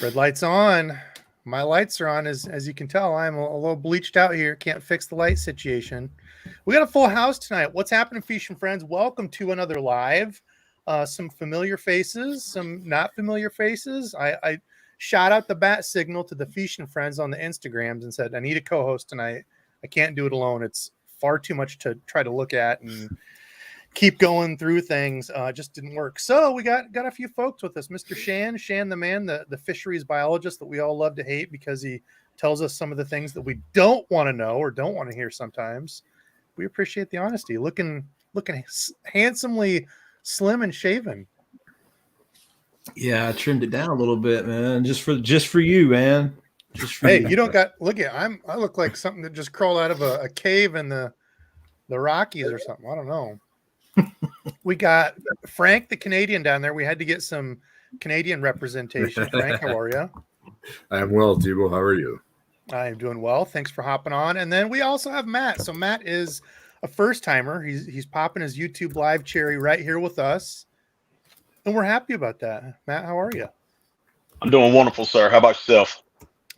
Red light's on. My lights are on. As you can tell, I'm a little bleached out here. Can't fix the light situation. We got a full house tonight. What's happening, Fish and Friends? Welcome to another live. Some familiar faces, some not familiar faces. I shot out the bat signal to the Fish and Friends on the Instagrams and said, I need a co-host tonight. I can't do it alone. It's far too much to try to look at and keep going through things. Just didn't work. So we got a few folks with us. Mr. Shan the man, the fisheries biologist that we all love to hate because he tells us some of the things that we don't want to know or don't want to hear sometimes. We appreciate the honesty. Looking handsomely slim and shaven. Yeah, I trimmed it down a little bit, man. Just for you, man. Just for you don't got look at I look like something that just crawled out of a cave in the Rockies or something. I don't know. We got Frank the Canadian down there. We had to get some Canadian representation. Frank, how are you? I'm well, Debo. How are you? I'm doing well. Thanks for hopping on. And then we also have Matt. So Matt is a first timer. He's popping his YouTube live cherry right here with us. And we're happy about that. Matt, how are you? I'm doing wonderful, sir. How about yourself?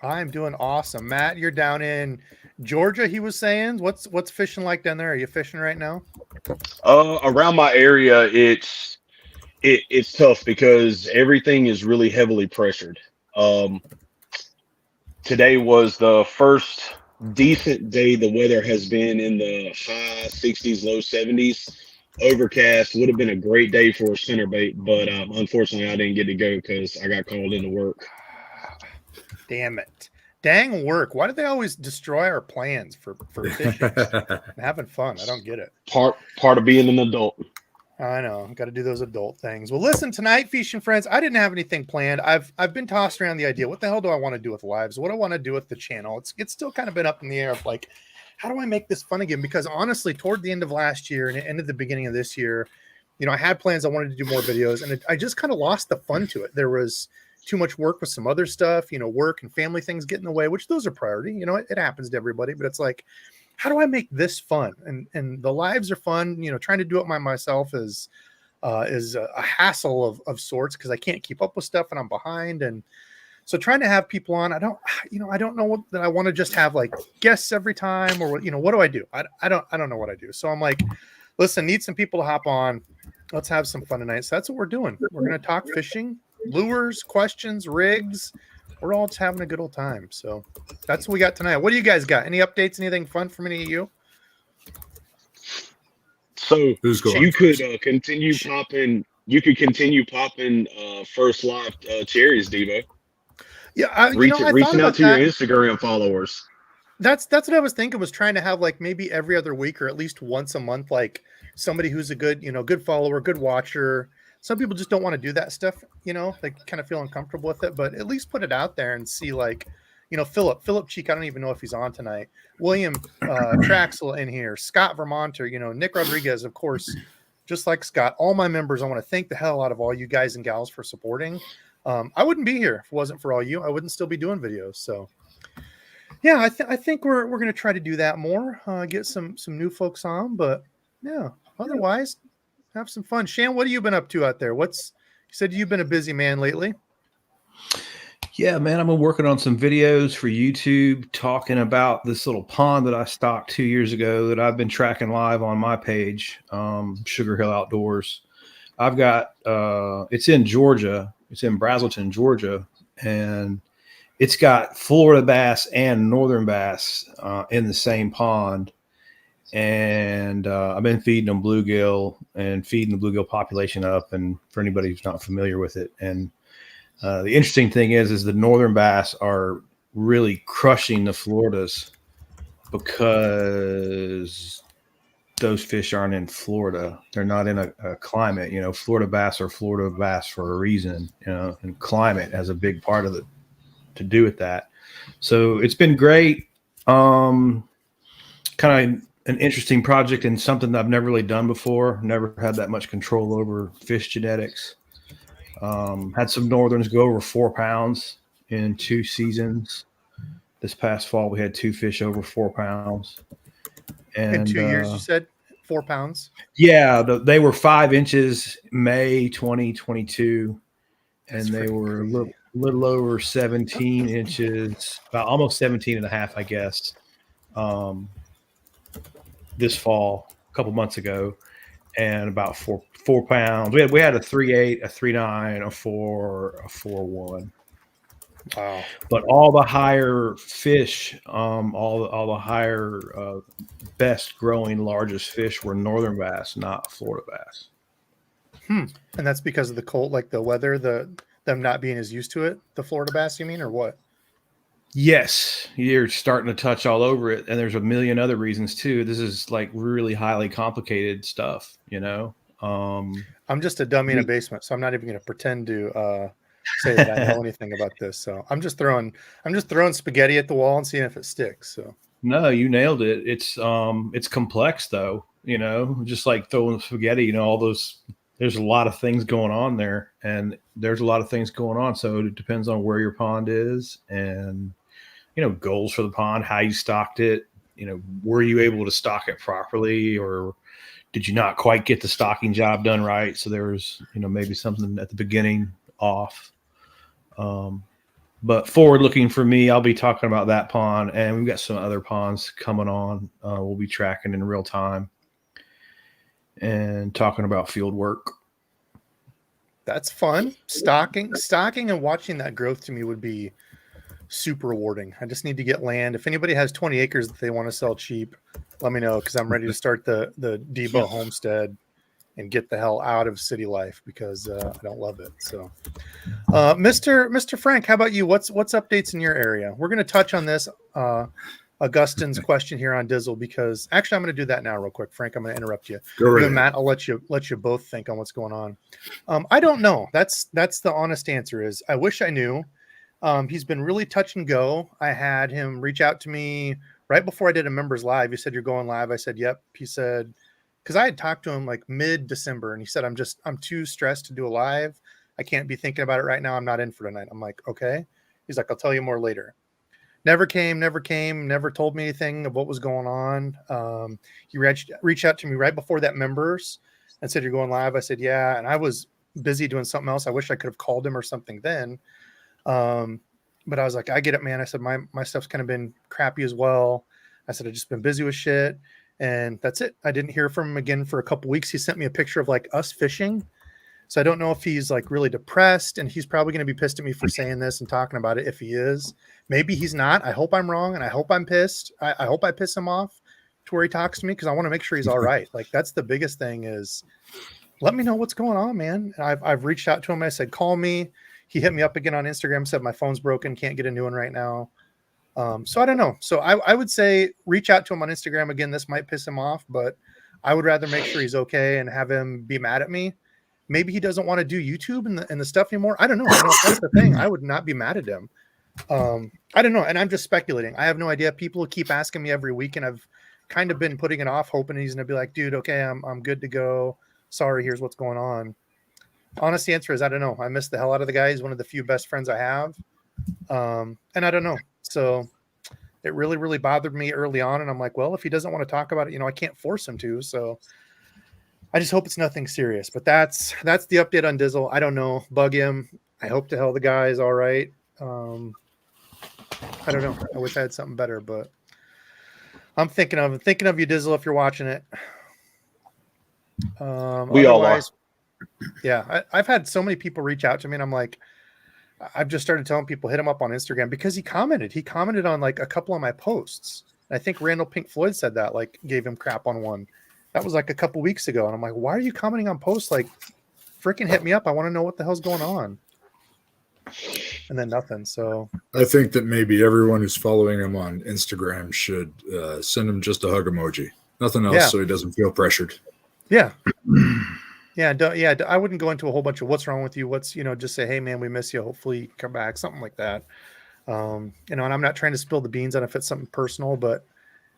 I'm doing awesome. Matt, you're down in Georgia, he was saying. What's fishing like down there? Are you fishing right now? Around my area, it's tough because everything is really heavily pressured. Today was the first decent day. The weather has been in the high 60s, low 70s. Overcast. Would have been a great day for a spinnerbait, but unfortunately I didn't get to go because I got called into work. Damn it. Dang work. Why do they always destroy our plans for fishing? Having fun. I don't get it. Part of being an adult. I know. Got to do those adult things. Well, listen, tonight, Fish and Friends, I didn't have anything planned. I've been tossing around the idea. What the hell do I want to do with lives? What do I want to do with the channel? It's still kind of been up in the air of like, how do I make this fun again? Because honestly, toward the end of last year and the end of the beginning of this year, I had plans. I wanted to do more videos, and I just kind of lost the fun to it. There was too much work with some other stuff, work and family things get in the way, which those are priority. It happens to everybody, but it's like, how do I make this fun? And the lives are fun. Trying to do it by myself is a hassle of sorts because I can't keep up with stuff and I'm behind. And so trying to have people on, I don't know that I want to just have like guests every time or, what do I do? I don't know what I do. So I'm like, listen, need some people to hop on. Let's have some fun tonight. So that's what we're doing. We're going to talk fishing, lures, questions, rigs. We're all just having a good old time. So that's what we got tonight. What do you guys got? Any updates? Anything fun from any of you? So who's going? You could continue popping. You could continue popping first live cherries, Debo. Yeah, reaching out to your Instagram followers. That's what I was thinking. Was trying to have like maybe every other week or at least once a month, like somebody who's a good, good follower, good watcher. Some people just don't want to do that stuff, they kind of feel uncomfortable with it, but at least put it out there and see like, Philip Cheek, I don't even know if he's on tonight. William Traxel in here, Scott Vermonter, Nick Rodriguez, of course, just like Scott, all my members, I want to thank the hell out of all you guys and gals for supporting. I wouldn't be here if it wasn't for all you. I wouldn't still be doing videos. So yeah, I think we're going to try to do that more, get some new folks on, but yeah, otherwise have some fun. Shan, what have you been up to out there? You said you've been a busy man lately. Yeah, man, I've been working on some videos for YouTube talking about this little pond that I stocked 2 years ago that I've been tracking live on my page, Sugar Hill Outdoors. I've got, it's in Georgia. It's in Brazelton, Georgia, and it's got Florida bass and northern bass in the same pond. And I've been feeding them bluegill and feeding the bluegill population up. And for anybody who's not familiar with it, and the interesting thing is the northern bass are really crushing the Floridas because those fish aren't in Florida. They're not in a climate. Florida bass are Florida bass for a reason. And climate has a big part of it to do with that. So it's been great. Kind of an interesting project and something that I've never really done before. Never had that much control over fish genetics. Had some northerns go over 4 pounds in 2 seasons. This past fall, we had 2 fish over 4 pounds. And in 2 years, you said 4 pounds? Yeah, they were 5 inches May 2022. and they were a little over 17 inches, about almost 17 and a half, I guess, this fall, a couple months ago, and about 4 pounds. We had a 3.8, a 3.9, a 4, a 4.1. Wow. But all the higher fish, all the higher, best growing, largest fish were northern bass, not Florida bass. And that's because of the cold, like the weather, them not being as used to it. The Florida bass, you mean, or what? Yes, you're starting to touch all over it, and there's a million other reasons too. This is like really highly complicated stuff, you know. I'm just a dummy in a basement, so I'm not even going to pretend to say that I know anything about this. So I'm just throwing spaghetti at the wall and seeing if it sticks. So no, you nailed it. It's complex though, you know, just like throwing spaghetti. You know, all those. There's a lot of things going on there, and there's a lot of things going on. So it depends on where your pond is, and you know, goals for the pond, how you stocked it. You know, were you able to stock it properly, or did you not quite get the stocking job done right? So there was, you know, maybe something at the beginning off. But forward looking for me, I'll be talking about that pond, and we've got some other ponds coming on. We'll be tracking in real time and talking about field work. that's fun. Stocking and watching that growth to me would be super rewarding. I just need to get land. If anybody has 20 acres that they want to sell cheap, let me know, because I'm ready to start the DEBO homestead and get the hell out of city life, because I don't love it. So Mr. Frank, how about you? What's updates in your area? We're going to touch on this Augustine's question here on Dizzle, because actually I'm going to do that now real quick. Frank, I'm going to interrupt you. Go You right and Matt, I'll let you both think on what's going on. I don't know. That's the honest answer. Is I wish I knew. He's been really touch and go. I had him reach out to me right before I did a members live. He said, "You're going live." I said, "Yep." He said, because I had talked to him like mid-December, and he said, I'm too stressed to do a live. I can't be thinking about it right now. I'm not in for tonight. I'm like, okay. He's like, I'll tell you more later. Never came, never told me anything of what was going on. He reached out to me right before that members and said, "You're going live." I said, "Yeah." And I was busy doing something else. I wish I could have called him or something then. But I was like, I get it, man. I said, my stuff's kind of been crappy as well. I said, I've just been busy with shit. And that's it. I didn't hear from him again for a couple weeks. He sent me a picture of like us fishing. So I don't know if he's like really depressed, and he's probably going to be pissed at me for saying this and talking about it. If he is, maybe he's not. I hope I'm wrong, and I hope I'm pissed. I hope I piss him off to where he talks to me, because I want to make sure he's all right. Like, that's the biggest thing, is let me know what's going on, man. And I've reached out to him. I said, call me. He hit me up again on Instagram, said my phone's broken, can't get a new one right now. So I don't know. So I would say reach out to him on Instagram again. This might piss him off, but I would rather make sure he's okay and have him be mad at me. Maybe he doesn't want to do YouTube and the stuff anymore. I don't know. If that's the thing, I would not be mad at him. I don't know. And I'm just speculating. I have no idea. People keep asking me every week, and I've kind of been putting it off, hoping he's going to be like, dude, okay, I'm good to go. Sorry, here's what's going on. Honest answer is I don't know. I miss the hell out of the guy. He's one of the few best friends I have. And I don't know. So it really, really bothered me early on. And I'm like, well, if he doesn't want to talk about it, I can't force him to. So I just hope it's nothing serious. But that's the update on Dizzle. I don't know. Bug him. I hope to hell the guy is all right. I don't know. I wish I had something better, but I'm thinking of you, Dizzle, if you're watching it. We all are. Yeah, I've had so many people reach out to me, and I'm like, I've just started telling people, hit him up on Instagram, because he commented on like a couple of my posts. I think Randall Pink Floyd said that, like, gave him crap on one. That was like a couple weeks ago. And I'm like, why are you commenting on posts? Like, freaking hit me up. I want to know what the hell's going on. And then nothing. So I think that maybe everyone who's following him on Instagram should send him just a hug emoji. Nothing else, so he doesn't feel pressured. Yeah. I wouldn't go into a whole bunch of what's wrong with you. What's, just say, hey man, we miss you. Hopefully you come back. Something like that. And I'm not trying to spill the beans on if it's something personal, but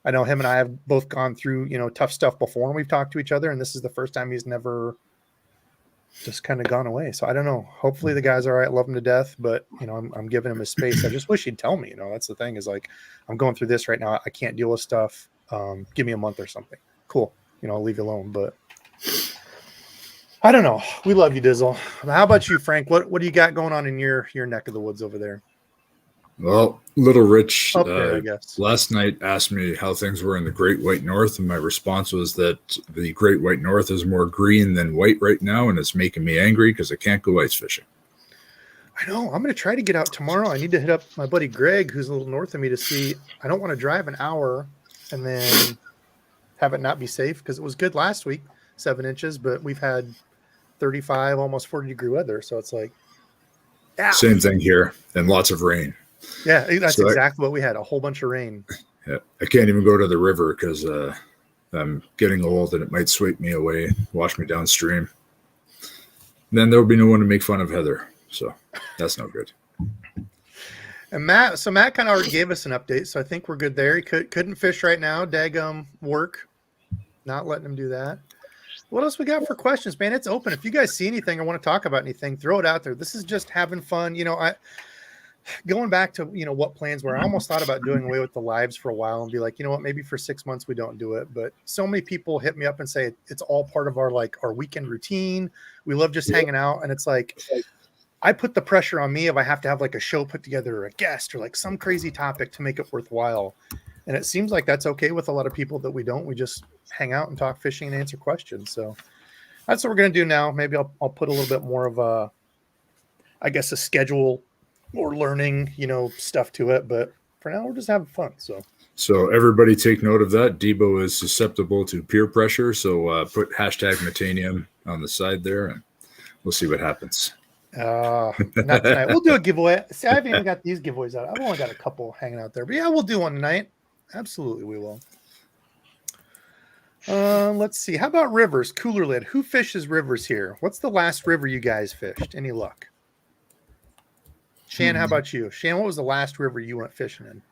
I know him and I have both gone through, tough stuff before, and we've talked to each other, and this is the first time he's never just kind of gone away. So I don't know. Hopefully the guy's all right. Love him to death, but I'm giving him his space. I just wish he'd tell me, that's the thing, is like, I'm going through this right now. I can't deal with stuff. Give me a month or something. Cool. I'll leave you alone, but I don't know. We love you, Dizzle. How about you, Frank? What do you got going on in your neck of the woods over there? Well, Little Rich Up there, I guess. last night asked me how things were in the Great White North, and my response was that the Great White North is more green than white right now, and it's making me angry because I can't go ice fishing. I know. I'm going to try to get out tomorrow. I need to hit up my buddy Greg, who's a little north of me, to see. I don't want to drive an hour and then have it not be safe, because it was good last week, 7 inches, but we've had 35, almost 40-degree weather. So it's like, ow. Same thing here, and lots of rain. Yeah, that's So exactly what we had. A whole bunch of rain. Yeah, I can't even go to the river because I'm getting old and it might sweep me away, wash me downstream. Then there'll be no one to make fun of Heather. So that's no good. And Matt kind of already gave us an update, so I think we're good there. He couldn't fish right now. Daggum work, not letting him do that. What else we got for questions, man? It's open. If you guys see anything or want to talk about anything, throw it out there. This is just having fun. Going back to, what plans were, I almost thought about doing away with the lives for a while and be like, you know what, maybe for 6 months we don't do it. But so many people hit me up and say it's all part of our weekend routine. We love just hanging out. And it's like, I put the pressure on me if I have to have like a show put together or a guest or like some crazy topic to make it worthwhile. And it seems like that's okay with a lot of people that we don't. We just hang out and talk fishing and answer questions. So that's what we're going to do now. Maybe I'll put a little bit more of a schedule or learning, stuff to it. But for now, we're just having fun. So everybody take note of that. Debo is susceptible to peer pressure. So put hashtag Metanium on the side there and we'll see what happens. Not tonight. We'll do a giveaway. See, I haven't even got these giveaways out. I've only got a couple hanging out there. But yeah, we'll do one tonight. Absolutely, we will. Let's see. How about rivers? Cooler Lid. Who fishes rivers here? What's the last river you guys fished? Any luck? Shan, how about you? Shan, what was the last river you went fishing in?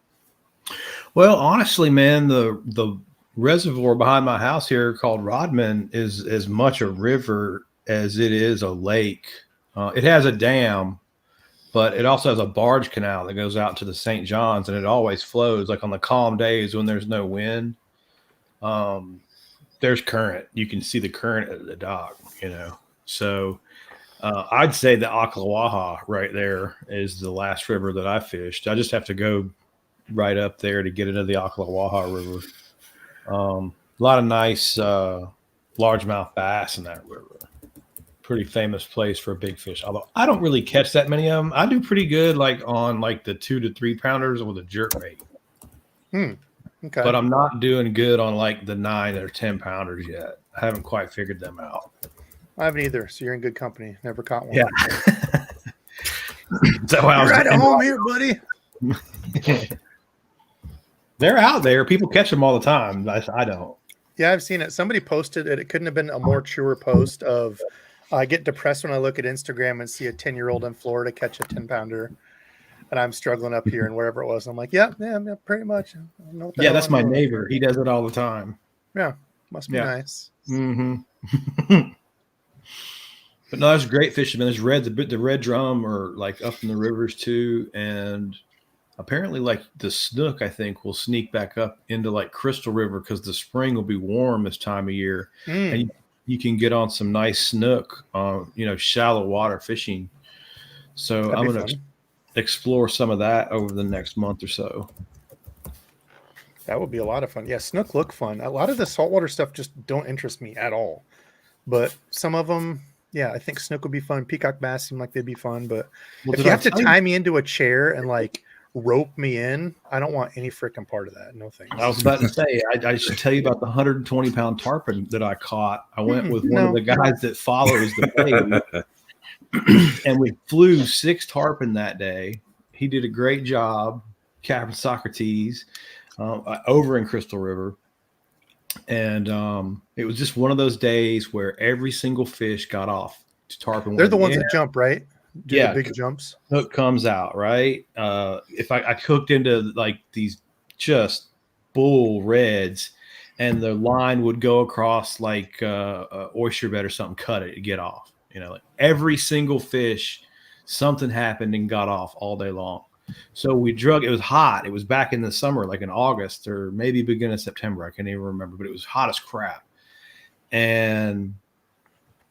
Well, honestly, man, the reservoir behind my house here called Rodman is as much a river as it is a lake. It has a dam, but it also has a barge canal that goes out to the St. John's, and it always flows. Like on the calm days when there's no wind, there's current. You can see the current at the dock, So I'd say the Ocklawaha right there is the last river that I fished. I just have to go right up there to get into the Ocklawaha River. A lot of nice largemouth bass in that river. Pretty famous place for big fish. Although I don't really catch that many of them. I do pretty good on the 2 to 3 pounders with a jerk bait. Okay. But I'm not doing good on the 9 or 10 pounders yet. I haven't quite figured them out. I haven't either, so you're in good company. Never caught one. Yeah. So I was right at home here, buddy. They're out there. People catch them all the time. I don't. Yeah, I've seen it. Somebody posted it. It couldn't have been a more truer post of I get depressed when I look at Instagram and see a 10-year-old in Florida catch a 10-pounder, and I'm struggling up here and wherever it was. I'm like, yeah, pretty much. I don't know what the hell that's I'm my doing. neighbor. He does it all the time. Yeah, must be nice. Mm-hmm. But no, there's great fishing. There's the red drum are up in the rivers too, and apparently the snook I think will sneak back up into Crystal River because the spring will be warm this time of year, and you can get on some nice snook, shallow water fishing. So I'm going to explore some of that over the next month or so. That would be a lot of fun. Yeah, snook look fun. A lot of the saltwater stuff just don't interest me at all. But some of them, yeah, I think snook would be fun. Peacock bass seem like they'd be fun. But if you have to tie me into a chair and rope me in, I don't want any freaking part of that. No thanks. I was about to say, I should tell you about the 120-pound tarpon that I caught. I went with one of the guys that follows the page, and we flew 6 tarpon that day. He did a great job, Captain Socrates, over in Crystal River. And it was just one of those days where every single fish got off to tarpon. They're the ones that jump, right? The big jumps. Hook comes out, right? If I hooked into these just bull reds, and the line would go across a oyster bed or something, cut it, get off. Every single fish, something happened and got off all day long. So we drug. It was hot. It was back in the summer, in August or maybe beginning of September. I can't even remember, but it was hot as crap. And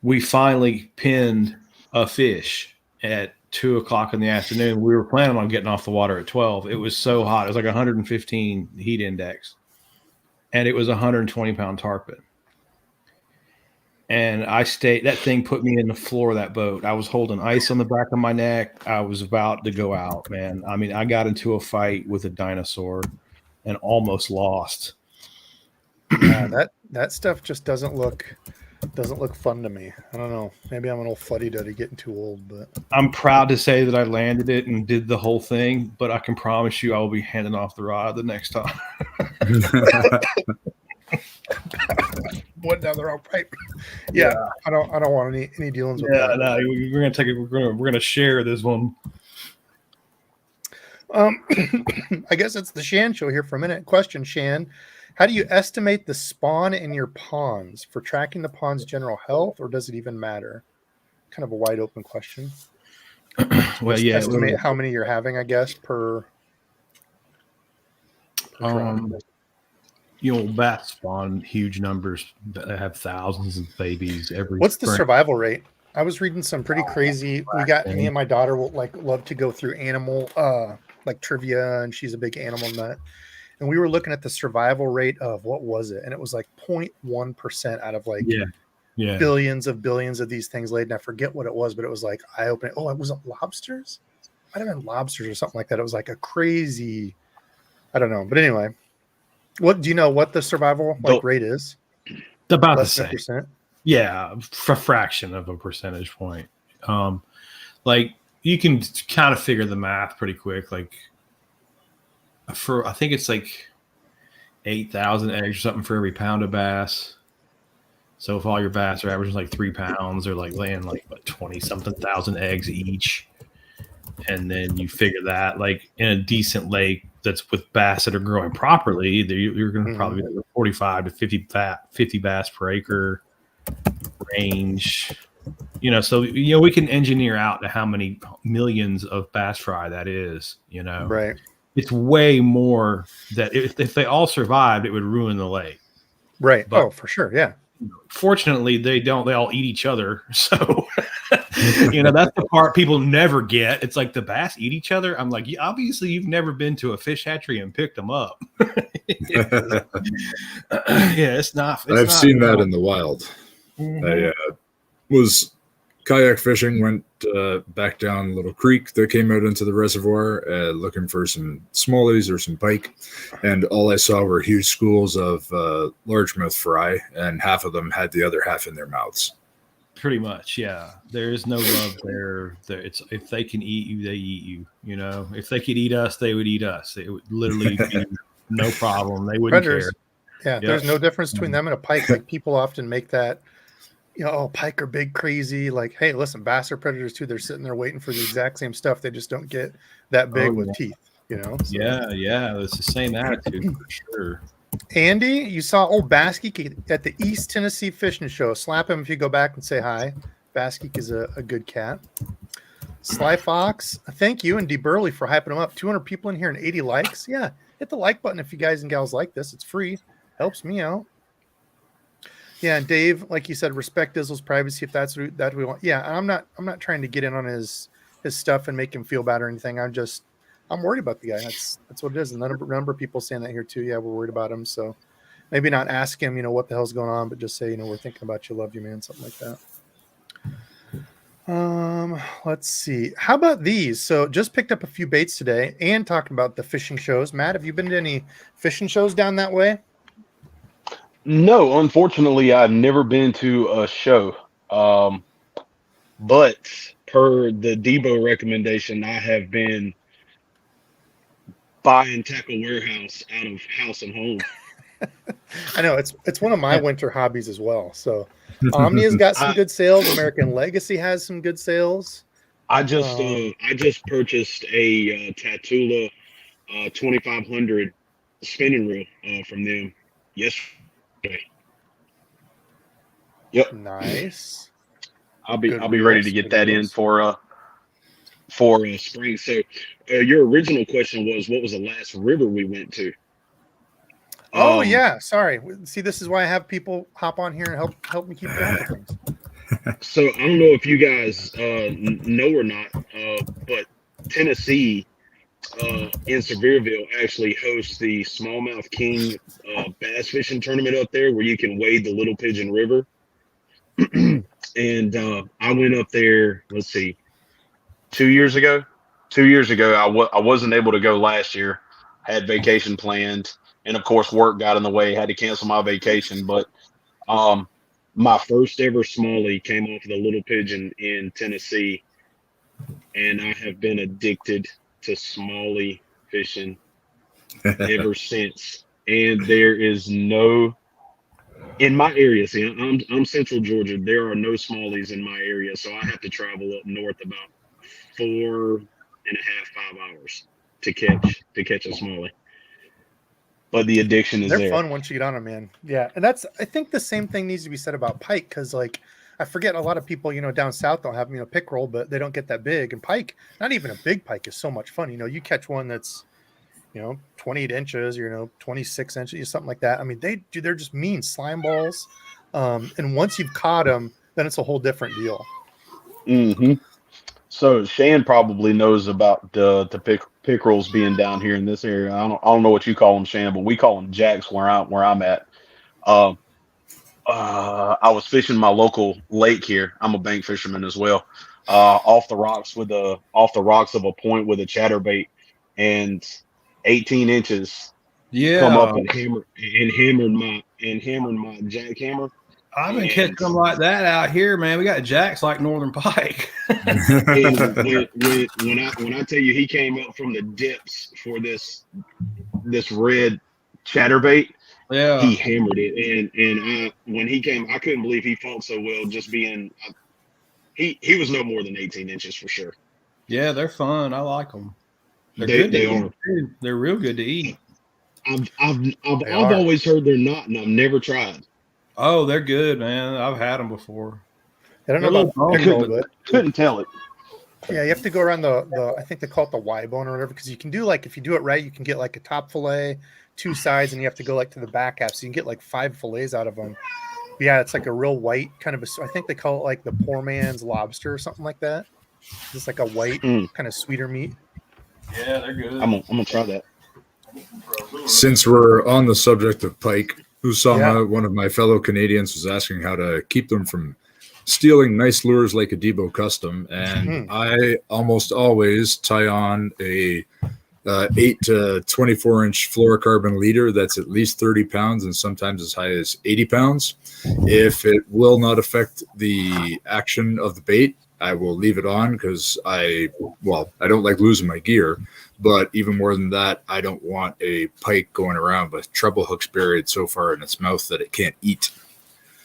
we finally pinned a fish at 2:00 in the afternoon. We were planning on getting off the water at 12. It was so hot. It was like 115 heat index. And it was 120-pound tarpon. And that thing put me in the floor of that boat. I was holding ice on the back of my neck. I was about to go out, man. I mean, I got into a fight with a dinosaur and almost lost. Yeah, that stuff just doesn't look fun to me. I don't know. Maybe I'm an old fuddy-duddy getting too old, but I'm proud to say that I landed it and did the whole thing, but I can promise you I will be handing off the rod the next time. Went down the wrong pipe. Yeah. I don't want any dealings with that. No, we're gonna take it. We're gonna share this one. I guess it's the Shan show here for a minute. Question, Shan. How do you estimate the spawn in your ponds for tracking the pond's general health, or does it even matter? Kind of a wide open question. Well, Just yeah. estimate how many you're having, I guess, per Bats spawn huge numbers that have thousands of babies every. What's the spring. survival rate? I was reading some pretty crazy. Me and my daughter will love to go through animal trivia, and she's a big animal nut. And we were looking at the survival rate of what was it? And it was like 0.1% out of billions of these things laid. And I forget what it was, but it was like eye-opening. Oh, it wasn't lobsters? Might have been lobsters or something like that. It was like a crazy, I don't know. But anyway, what do you know what the survival rate is? About Less the than same. 1%? Yeah, a fraction of a percentage point. You can kind of figure the math pretty quick. I think it's like 8,000 eggs or something for every pound of bass. So if all your bass are averaging 3 pounds, they're laying 20-something thousand eggs each. And then you figure that in a decent lake that's with bass that are growing properly, you're going to probably be 45 to 50 bass per acre range. So we can engineer out to how many millions of bass fry that is. Right. It's way more that if they all survived, it would ruin the lake. Right. But, for sure. Yeah. Fortunately, they don't. They all eat each other. So, that's the part people never get. It's like the bass eat each other. I'm like, obviously, you've never been to a fish hatchery and picked them up. Yeah, it's not. I've seen that in the wild. Mm-hmm. I was kayak fishing, went back down a little creek that came out into the reservoir looking for some smallies or some pike, and all I saw were huge schools of largemouth fry, and half of them had the other half in their mouths. Pretty much, yeah. There is no love there. It's if they can eat you, they eat you. If they could eat us, they would eat us. It would literally be no problem. They wouldn't Predators. care. Yeah, there's no difference between them and a pike. People often make that. Pike are big, crazy. Hey, listen, bass are predators too. They're sitting there waiting for the exact same stuff. They just don't get that big with teeth, So. Yeah. It's the same attitude for sure. Andy, you saw old Baskeek at the East Tennessee Fishing Show. Slap him if you go back and say hi. Baskeek is a good cat. Sly Fox, thank you, and D. Burley for hyping him up. 200 people in here and 80 likes. Yeah, hit the like button if you guys and gals like this. It's free. Helps me out. Yeah, and Dave, like you said, respect Dizzle's privacy if that's what we want. Yeah, I'm not trying to get in on his stuff and make him feel bad or anything. I'm worried about the guy. That's what it is. And a number of people saying that here too. Yeah, we're worried about him. So maybe not ask him, what the hell's going on, but just say, we're thinking about you, love you, man, something like that. Let's see. How about these? So just picked up a few baits today and talking about the fishing shows. Matt, have you been to any fishing shows down that way? No, unfortunately, I've never been to a show. But per the DEBO recommendation, I have been buying Tackle Warehouse out of House and Home. I know it's one of my winter hobbies as well. So Omnia's got some good sales. American Legacy has some good sales. I just purchased a Tatula 2500 spinning reel from them yesterday. Yep. Nice. I'll be ready to get that in for spring. So your original question was, what was the last river we went to? Oh yeah, sorry. See, this is why I have people hop on here and help me keep track of things. So I don't know if you guys know or not, but Tennessee in Sevierville actually hosts the Smallmouth King bass fishing tournament up there, where you can wade the Little Pigeon River. And I went up there. Let's see, 2 years ago. 2 years ago, I wasn't able to go last year. Had vacation planned, and of course, work got in the way. Had to cancel my vacation. But my first ever smallie came off the Little Pigeon in Tennessee, and I have been addicted to smallie fishing ever since. And there is no in my area. See, I'm Central Georgia. There are no smallies in my area, so I have to travel up north about 4.5, 5 hours to catch a smallie. But the addiction is They're there. fun once you get on them, man. Yeah, and I think the same thing needs to be said about pike, because like I forget a lot of people, down south don't have pickerel, but they don't get that big. And pike, not even a big pike, is so much fun. You catch one that's 28 inches, 26 inches, something like that. I mean, they're just mean slime balls. And once you've caught them, then it's a whole different deal. Mm-hmm. So Shan probably knows about the pickerels being down here in this area. I don't know what you call them, Shan, but we call them jacks where I'm at. I was fishing my local lake here. I'm a bank fisherman as well. Off the rocks of a point with a chatterbait, and 18 inches come up and hammered my jackhammer. I've been catching them like that out here, man. We got jacks like northern pike. And when I tell you he came up from the dips for this red chatterbait, yeah, he hammered it. And when he came, I couldn't believe he fought so well. Just being, he was no more than 18 inches for sure. Yeah, they're fun. I like them. They are. They're real good to eat. I've always heard they're not, and I've never tried. Oh, they're good, man. I've had them before. I don't know about pickerel, but couldn't tell it. Yeah, you have to go around the I think they call it the Y bone or whatever, because you can do like, if you do it right, you can get like a top fillet, 2 sides, and you have to go like to the back half, so you can get like 5 fillets out of them. But yeah, it's like a real white kind of I think they call it like the poor man's lobster or something like that. Just like a white kind of sweeter meat. Yeah, they're good. I'm gonna try that. Since we're on the subject of pike, Usama, one of my fellow Canadians, was asking how to keep them from stealing nice lures like a DEBO custom, and I almost always tie on a 8 to 24 inch fluorocarbon leader that's at least 30 pounds and sometimes as high as 80 pounds. If it will not affect the action of the bait, I will leave it on, because I don't like losing my gear. But even more than that, I don't want a pike going around with treble hooks buried so far in its mouth that it can't eat.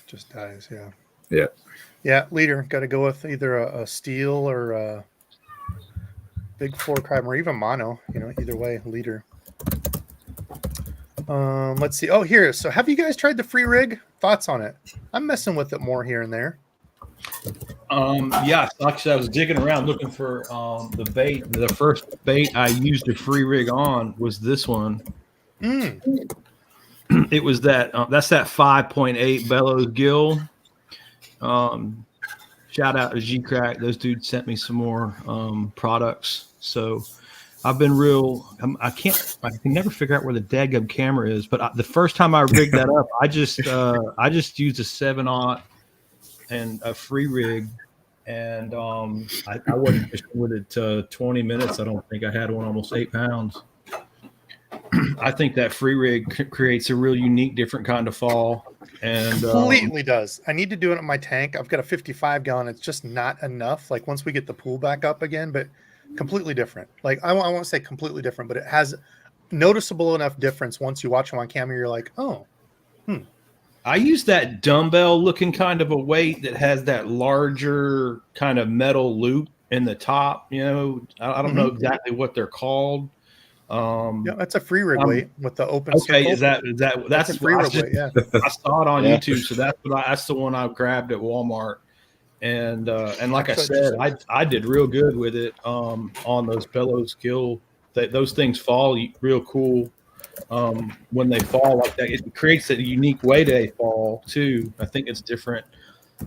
Just dies, yeah. Yeah. Yeah, leader. Got to go with either a steel or a big fluorocarbon, or even mono. Either way, leader. Let's see. Oh, here. So have you guys tried the free rig? Thoughts on it? I'm messing with it more here and there. Yeah, actually, I was digging around looking for the bait. The first bait I used a free rig on was this one. It was that's that 5.8 bellows gill. Shout out to G-Crack. Those dudes sent me some more products. So I've been I can never figure out where the daggum camera is. But the first time I rigged that up, I just used a 7/0 and a free rig, and I wasn't fishing with it 20 minutes. I don't think I had one almost 8 pounds. I think that free rig creates a real unique, different kind of fall. And completely does. I need to do it on my tank. I've got a 55 gallon. It's just not enough. Like once we get the pool back up again, but completely different. Like I won't say completely different, but it has noticeable enough difference. Once you watch them on camera, you're like, oh, I use that dumbbell looking kind of a weight that has that larger kind of metal loop in the top. I don't know exactly what they're called. Yeah, that's a free rig weight with the open. Okay, circle. that's a free rig weight? Yeah, I saw it on YouTube, so that's the one I grabbed at Walmart, and like I said, I did real good with it on those bellows gill. Those things fall real cool when they fall like that. It creates a unique way they fall too. I think it's different.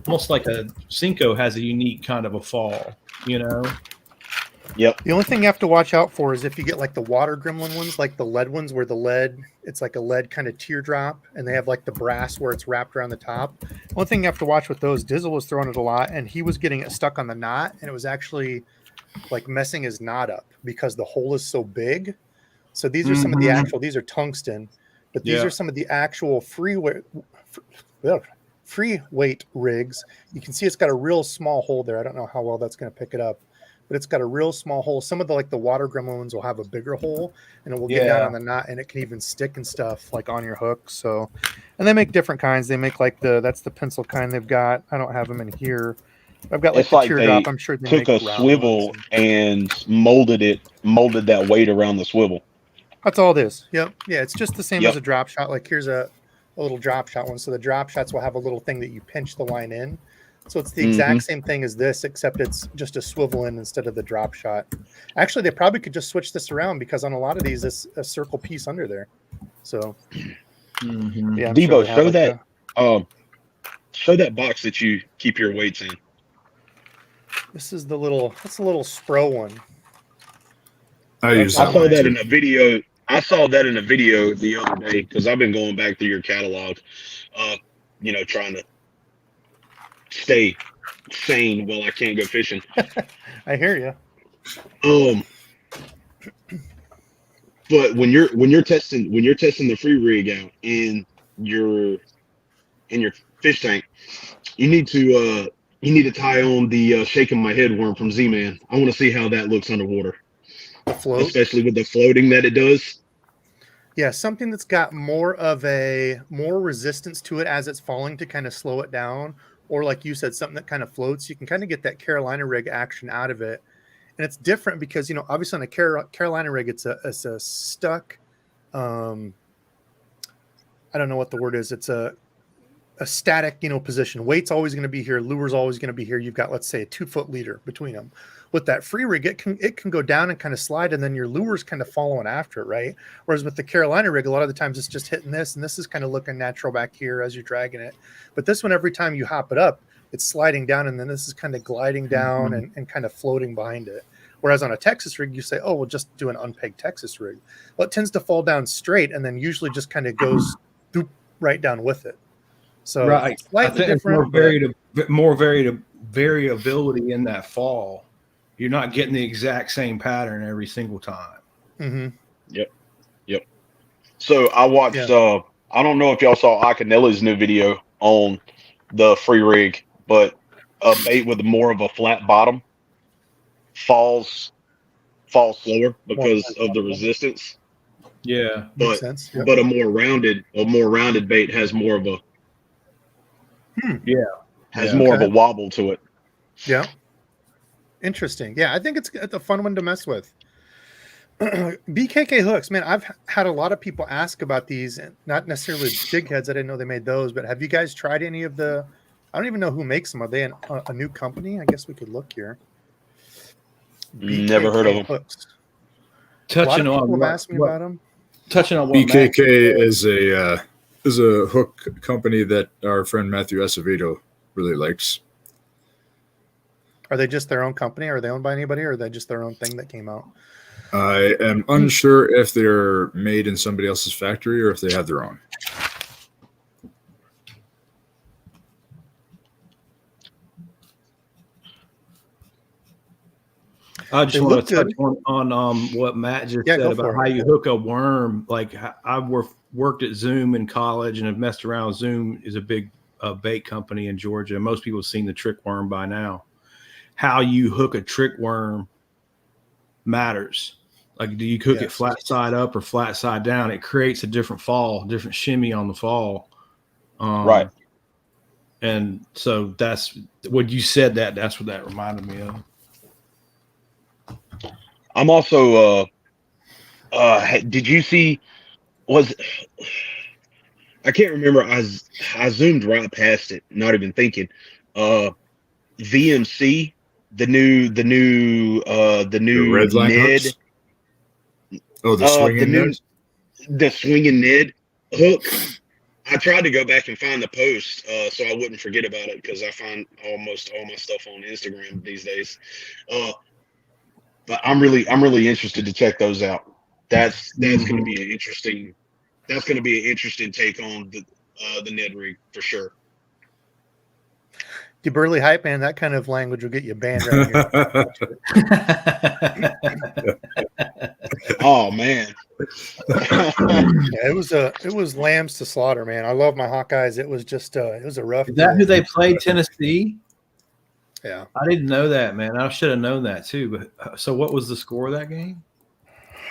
almost like a Cinco has a unique kind of a fall, you know? Yep. The only thing you have to watch out for is if you get like the water gremlin ones, like the lead ones, where the lead, it's like a lead kind of teardrop, and they have like the brass where it's wrapped around the top. One thing you have to watch with those, Dizzle was throwing it a lot, and he was getting it stuck on the knot, and it was actually like messing his knot up because the hole is so big. So these are some of the actual, these are tungsten, but these are some of the actual free weight rigs. You can see it's got a real small hole there. I don't know how well that's going to pick it up, but it's got a real small hole. Some of the like the water gremlins will have a bigger hole, and it will get down on the knot, and it can even stick and stuff like on your hook. So, and they make different kinds. They make like that's the pencil kind they've got. I don't have them in here. I've got like It's the like teardrop. they I'm sure they took make a round swivel ones. and molded that weight around the swivel. That's all it is. Yep. Yeah, it's just the same Yep. as a drop shot. Like here's a little drop shot one. So the drop shots will have a little thing that you pinch the line in. So it's the exact same thing as this, except it's just a swivel in instead of the drop shot. Actually, they probably could just switch this around because on a lot of these, it's a circle piece under there. So yeah, I'm Debo, sure they have show that box that you keep your weights in. this is that's a little Spro one. I saw that in a video. I saw that in a video the other day because I've been going back through your catalog, trying to stay sane while I can't go fishing. I hear you. But when you're testing the free rig out in your fish tank, you need to tie on the shaking my head worm from Z-Man. I want to see how that looks underwater. The float, especially with the floating that it does. Yeah, something that's got more resistance to it as it's falling to kind of slow it down, or like you said, something that kind of floats. You can kind of get that Carolina rig action out of it, and it's different because obviously on a Carolina rig, it's a stuck. I don't know what the word is. It's a static position. Weight's always going to be here. Lure's always going to be here. You've got, let's say, a 2-foot leader between them. With that free rig, it can go down and kind of slide, and then your lure's kind of following after it, right? Whereas with the Carolina rig, a lot of the times it's just hitting this, and this is kind of looking natural back here as you're dragging it. But this one, every time you hop it up, it's sliding down, and then this is kind of gliding down and kind of floating behind it. Whereas on a Texas rig, you say, oh, we'll just do an unpegged Texas rig. Well, it tends to fall down straight and then usually just kind of goes right down with it. So right, slightly different. More variability in that fall. You're not getting the exact same pattern every single time. Mm-hmm. Yep. So I watched. I don't know if y'all saw Akinella's new video on the free rig, but a bait with more of a flat bottom falls slower because of the resistance. Yeah, makes sense. Yep. But a more rounded bait has more of a more of a wobble to it. Yeah. Interesting. Yeah, I think it's a fun one to mess with. BKK hooks, man. I've had a lot of people ask about these, not necessarily jig heads. I didn't know they made those, but have you guys tried any of the? I don't even know who makes them. Are they a new company? I guess we could look here. Never heard of them. Hooks. Touching a lot of on people what, have asked me about them. Touching on what BKK is a hook company that our friend Matthew Acevedo really likes. Are they just their own company? Are they owned by anybody, or are they just their own thing that came out? I am unsure if they're made in somebody else's factory or if they have their own. I just want to touch on what Matt just said about how you hook a worm. Like I worked at Zoom in college and have messed around. Zoom is a big bait company in Georgia. Most people have seen the trick worm by now. How you hook a trick worm matters. Like, do you cook it flat side up or flat side down? It creates a different fall, different shimmy on the fall. Right. And so that's what you said. That's what that reminded me of. I'm also did you see I can't remember, I zoomed right past it, not even thinking. VMC, the new red line Ned hooks? Oh, the swinging the swinging Ned hook. I tried to go back and find the post so I wouldn't forget about it because I find almost all my stuff on Instagram these days. But I'm really interested to check those out. That's going to be an interesting. That's going to be an interesting take on the Ned rig for sure. You burly hype man, that kind of language will get you banned right here. Oh man. Yeah, it was lambs to slaughter, man. I love my Hawkeyes. It was just it was a rough. Is that who they played, Tennessee? Yeah, I didn't know that, man. I should have known that too. But so, what was the score of that game?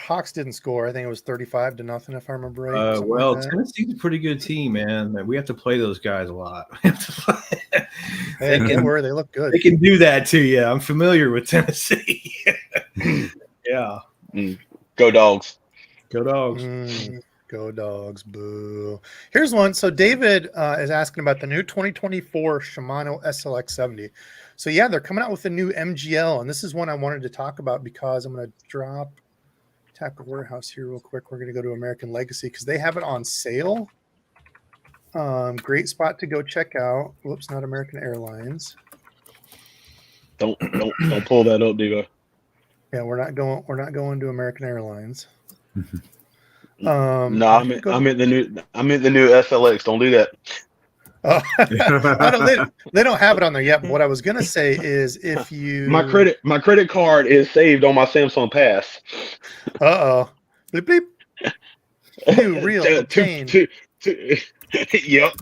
Hawks didn't score. I think it was 35-0, if I remember right. Well, like Tennessee's a pretty good team, man. We have to play those guys a lot. Hey, don't worry, they look good. They can do that to you. I'm familiar with Tennessee. Yeah. Go Dogs. Go Dogs. Go Dogs. Boo. Here's one. So David is asking about the new 2024 Shimano SLX 70. So yeah, they're coming out with a new MGL, and this is one I wanted to talk about because I'm going to drop Tackle Warehouse here real quick. We're going to go to American Legacy because they have it on sale. Great spot to go check out. Whoops, not American Airlines. Don't pull that up, Diva. Yeah, we're not going to American Airlines. No, I meant the new SLX. Don't do that. They don't have it on there yet. But what I was gonna say is, if you my credit card is saved on my Samsung Pass. Bleep bleep. New real obtained. Yep.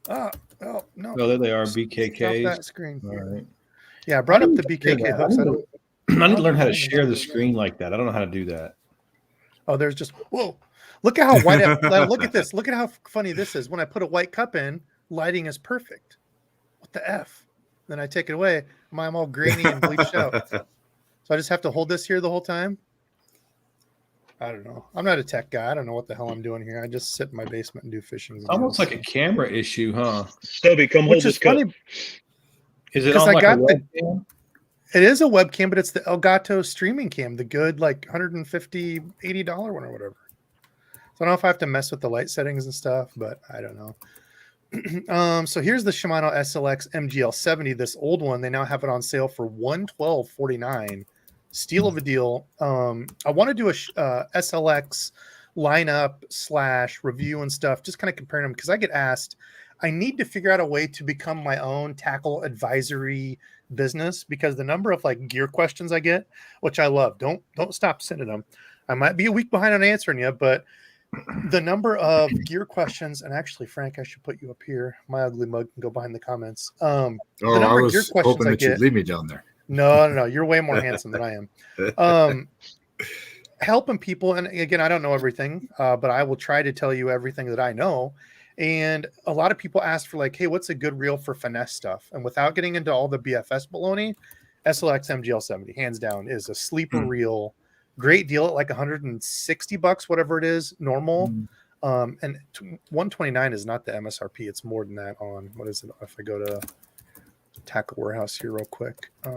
Oh no. Oh, there they are. BKKs. That screen. All right. Yeah, I brought up the BKK hooks. I need to learn how to share the screen like that. I don't know how to do that. Oh, there's just whoa. Look at how white. Look at this. Look at how funny this is. When I put a white cup in, lighting is perfect. What the F? Then I take it away. I'm all grainy and bleached out. So I just have to hold this here the whole time. I don't know. I'm not a tech guy. I don't know what the hell I'm doing here. I just sit in my basement and do fishing. It's almost like a camera issue, huh? Stubby, come hold this cup. Is it on like a webcam? It is a webcam, but it's the Elgato streaming cam, the good like $150, $80 one or whatever. So I don't know if I have to mess with the light settings and stuff, but I don't know. So here's the Shimano SLX MGL 70, this old one. They now have it on sale for $112.49. Steal of a deal. I want to do a SLX lineup / review and stuff, just kind of comparing them because I get asked. I need to figure out a way to become my own tackle advisory business because the number of like gear questions I get, which I love, don't stop sending them. I might be a week behind on answering you, but the number of gear questions, and actually, Frank, I should put you up here. My ugly mug can go behind the comments. The number I of gear was questions hoping that you'd leave me down there. No, you're way more handsome than I am. Helping people, and again, I don't know everything, but I will try to tell you everything that I know. And a lot of people ask for like, hey, what's a good reel for finesse stuff? And without getting into all the BFS baloney, SLX MGL 70, hands down, is a sleeper reel. Great deal at like $160, whatever it is, normal. And 129 is not the MSRP. It's more than that on, what is it? If I go to Tackle Warehouse here real quick. I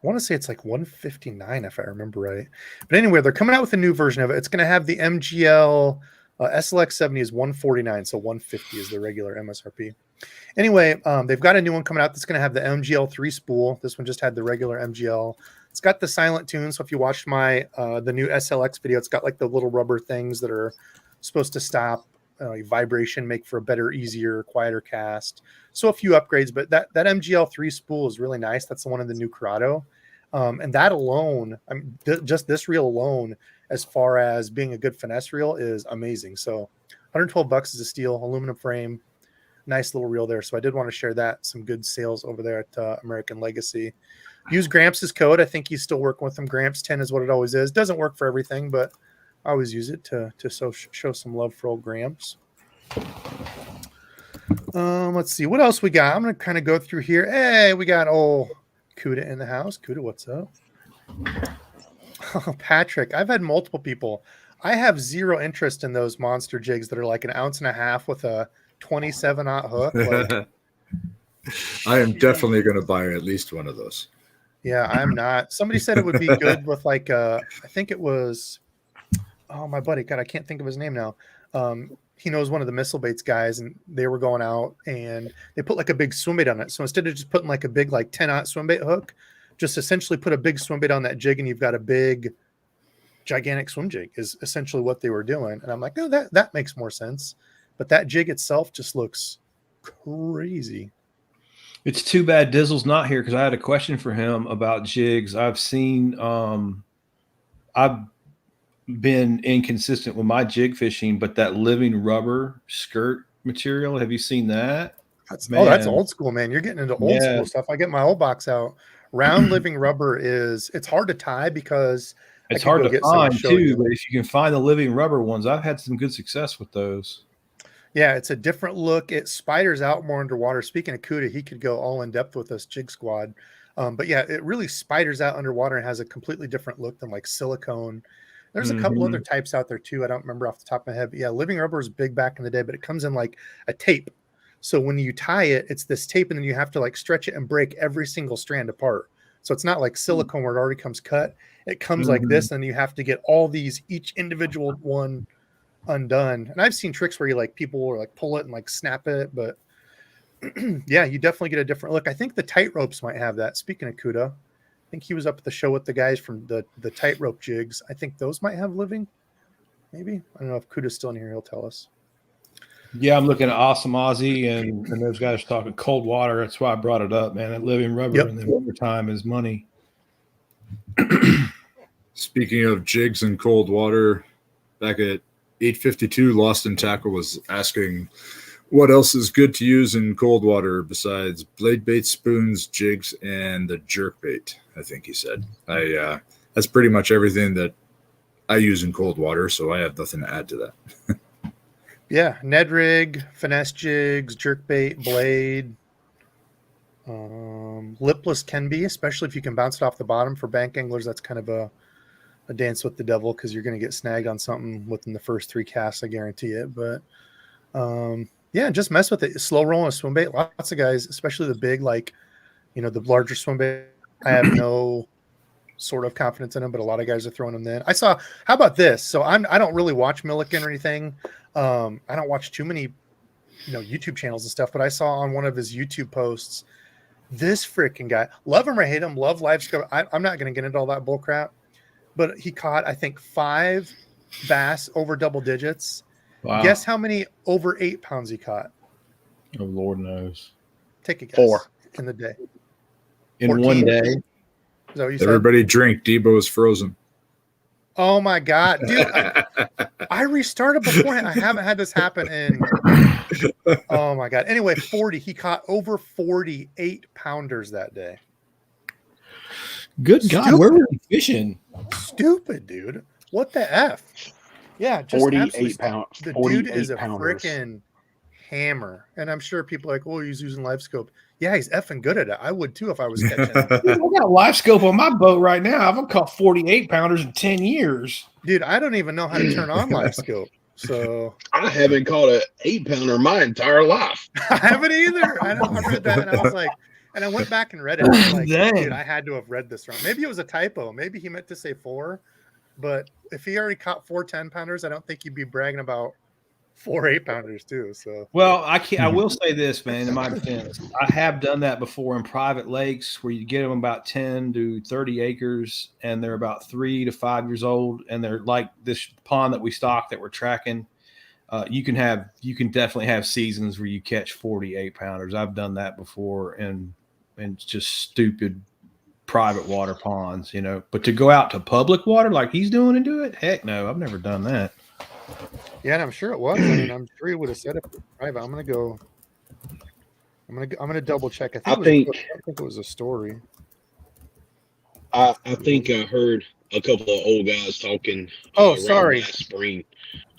want to say it's like 159 if I remember right. But anyway, they're coming out with a new version of it. It's going to have the MGL SLX 70 is 149, so 150 is the regular MSRP. Anyway, they've got a new one coming out that's going to have the MGL 3 spool. This one just had the regular MGL. It's got the silent tune, so if you watched my the new SLX video, it's got like the little rubber things that are supposed to stop vibration, make for a better, easier, quieter cast. So a few upgrades, but that MGL 3 spool is really nice. That's the one in the new Corrado. And that alone, I mean, just this reel alone, as far as being a good finesse reel, is amazing. So $112 is a steal, aluminum frame, nice little reel there. So I did want to share that. Some good sales over there at American Legacy. Use Gramps' code. I think he's still working with them. Gramps 10 is what it always is. Doesn't work for everything, but I always use it to show some love for old Gramps. Let's see what else we got. I'm gonna kind of go through here. Hey, we got old Kuda in the house. Kuda, what's up? Oh, Patrick, I've had multiple people. I have zero interest in those monster jigs that are like 1.5 ounces with a 27-aught hook. Like, I am definitely going to buy at least one of those. Yeah, I'm not. Somebody said it would be good with like I think it was oh, my buddy, God, I can't think of his name now. He knows one of the missile baits guys, and they were going out and they put like a big swim bait on it. So instead of just putting like a big like 10-aught swim bait hook, just essentially put a big swim bait on that jig, and you've got a big, gigantic swim jig is essentially what they were doing. And I'm like, no, that makes more sense. But that jig itself just looks crazy. It's too bad Dizzle's not here because I had a question for him about jigs. I've seen, I've been inconsistent with my jig fishing, but that living rubber skirt material, have you seen that? That's old school, man. You're getting into old school stuff. I get my old box out. Round living rubber it's hard to tie because it's hard to find too. But if you can find the living rubber ones, I've had some good success with those. Yeah, it's a different look. It spiders out more underwater. Speaking of Cuda, he could go all in depth with us, Jig Squad. But yeah, it really spiders out underwater and has a completely different look than like silicone. There's a couple other types out there too. I don't remember off the top of my head. But yeah, living rubber was big back in the day, but it comes in like a tape. So when you tie it, it's this tape, and then you have to like stretch it and break every single strand apart. So it's not like silicone where it already comes cut. It comes like this, and you have to get all these, each individual one undone. And I've seen tricks where you like people will like pull it and like snap it, but yeah, you definitely get a different look. I think the tight ropes might have that. Speaking of Cuda, I think he was up at the show with the guys from the tightrope jigs. I think those might have living. Maybe. I don't know if Cuda's still in here. He'll tell us. Yeah, I'm looking at Awesome Aussie and those guys talking cold water. That's why I brought it up, man. That living rubber in the wintertime is money. Speaking of jigs and cold water, back at 852, Lost in Tackle was asking what else is good to use in cold water besides blade bait, spoons, jigs, and the jerk bait, I think he said. That's pretty much everything that I use in cold water, so I have nothing to add to that. Yeah, Ned rig, finesse jigs, jerk bait, blade. Lipless can be, especially if you can bounce it off the bottom. For bank anglers, that's kind of a dance with the devil because you're going to get snagged on something within the first 3 casts, I guarantee it. But yeah, just mess with it. Slow rolling a swim bait. Lots of guys, especially the big, like, the larger swim bait, I have no sort of confidence in them, but a lot of guys are throwing them in. How about this? So I don't really watch Milliken or anything. I don't watch too many, YouTube channels and stuff, but I saw on one of his YouTube posts, this freaking guy, love him or hate him, love live scope. I'm not going to get into all that bull crap, but he caught, I think, 5 bass over double digits. Wow. Guess how many over 8 pounds he caught? Oh, Lord knows. Take a guess. 4 in the day. In 14? One day. Is that what you said? Everybody drink. DEBO'S frozen. Oh my God, dude! I restarted beforehand. I haven't had this happen in. Oh my God. Anyway, 40. He caught over 48 pounders that day. Good God, where were you fishing? Stupid, dude. What the F? Yeah, just 48 pounds. The dude is a freaking hammer. And I'm sure people are like, oh, he's using live scope. Yeah, he's effing good at it. I would too if I was catching him. I got live scope on my boat right now. I haven't caught 48 pounders in 10 years. Dude, I don't even know how to turn on live scope. So I haven't caught an 8-pounder my entire life. I haven't either. I read that and I was like, and I went back and read it. I was like, dude, I had to have read this wrong. Maybe it was a typo. Maybe he meant to say 4. But if he already caught 4 10-pounders, I don't think he'd be bragging about 4 8-pounders too. So well, I will say this, man, in my defense, I have done that before in private lakes where you get them about 10 to 30 acres and they're about 3 to 5 years old, and they're like this pond that we stock that we're tracking. You can definitely have seasons where you catch 48 pounders. I've done that before and just stupid private water ponds, but to go out to public water like he's doing and do it, heck no, I've never done that. Yeah, and I'm sure it was. I mean, I'm sure he would have said it private. I'm gonna double check. I think it was a story. I think I heard a couple of old guys talking. Oh, sorry. Last spring.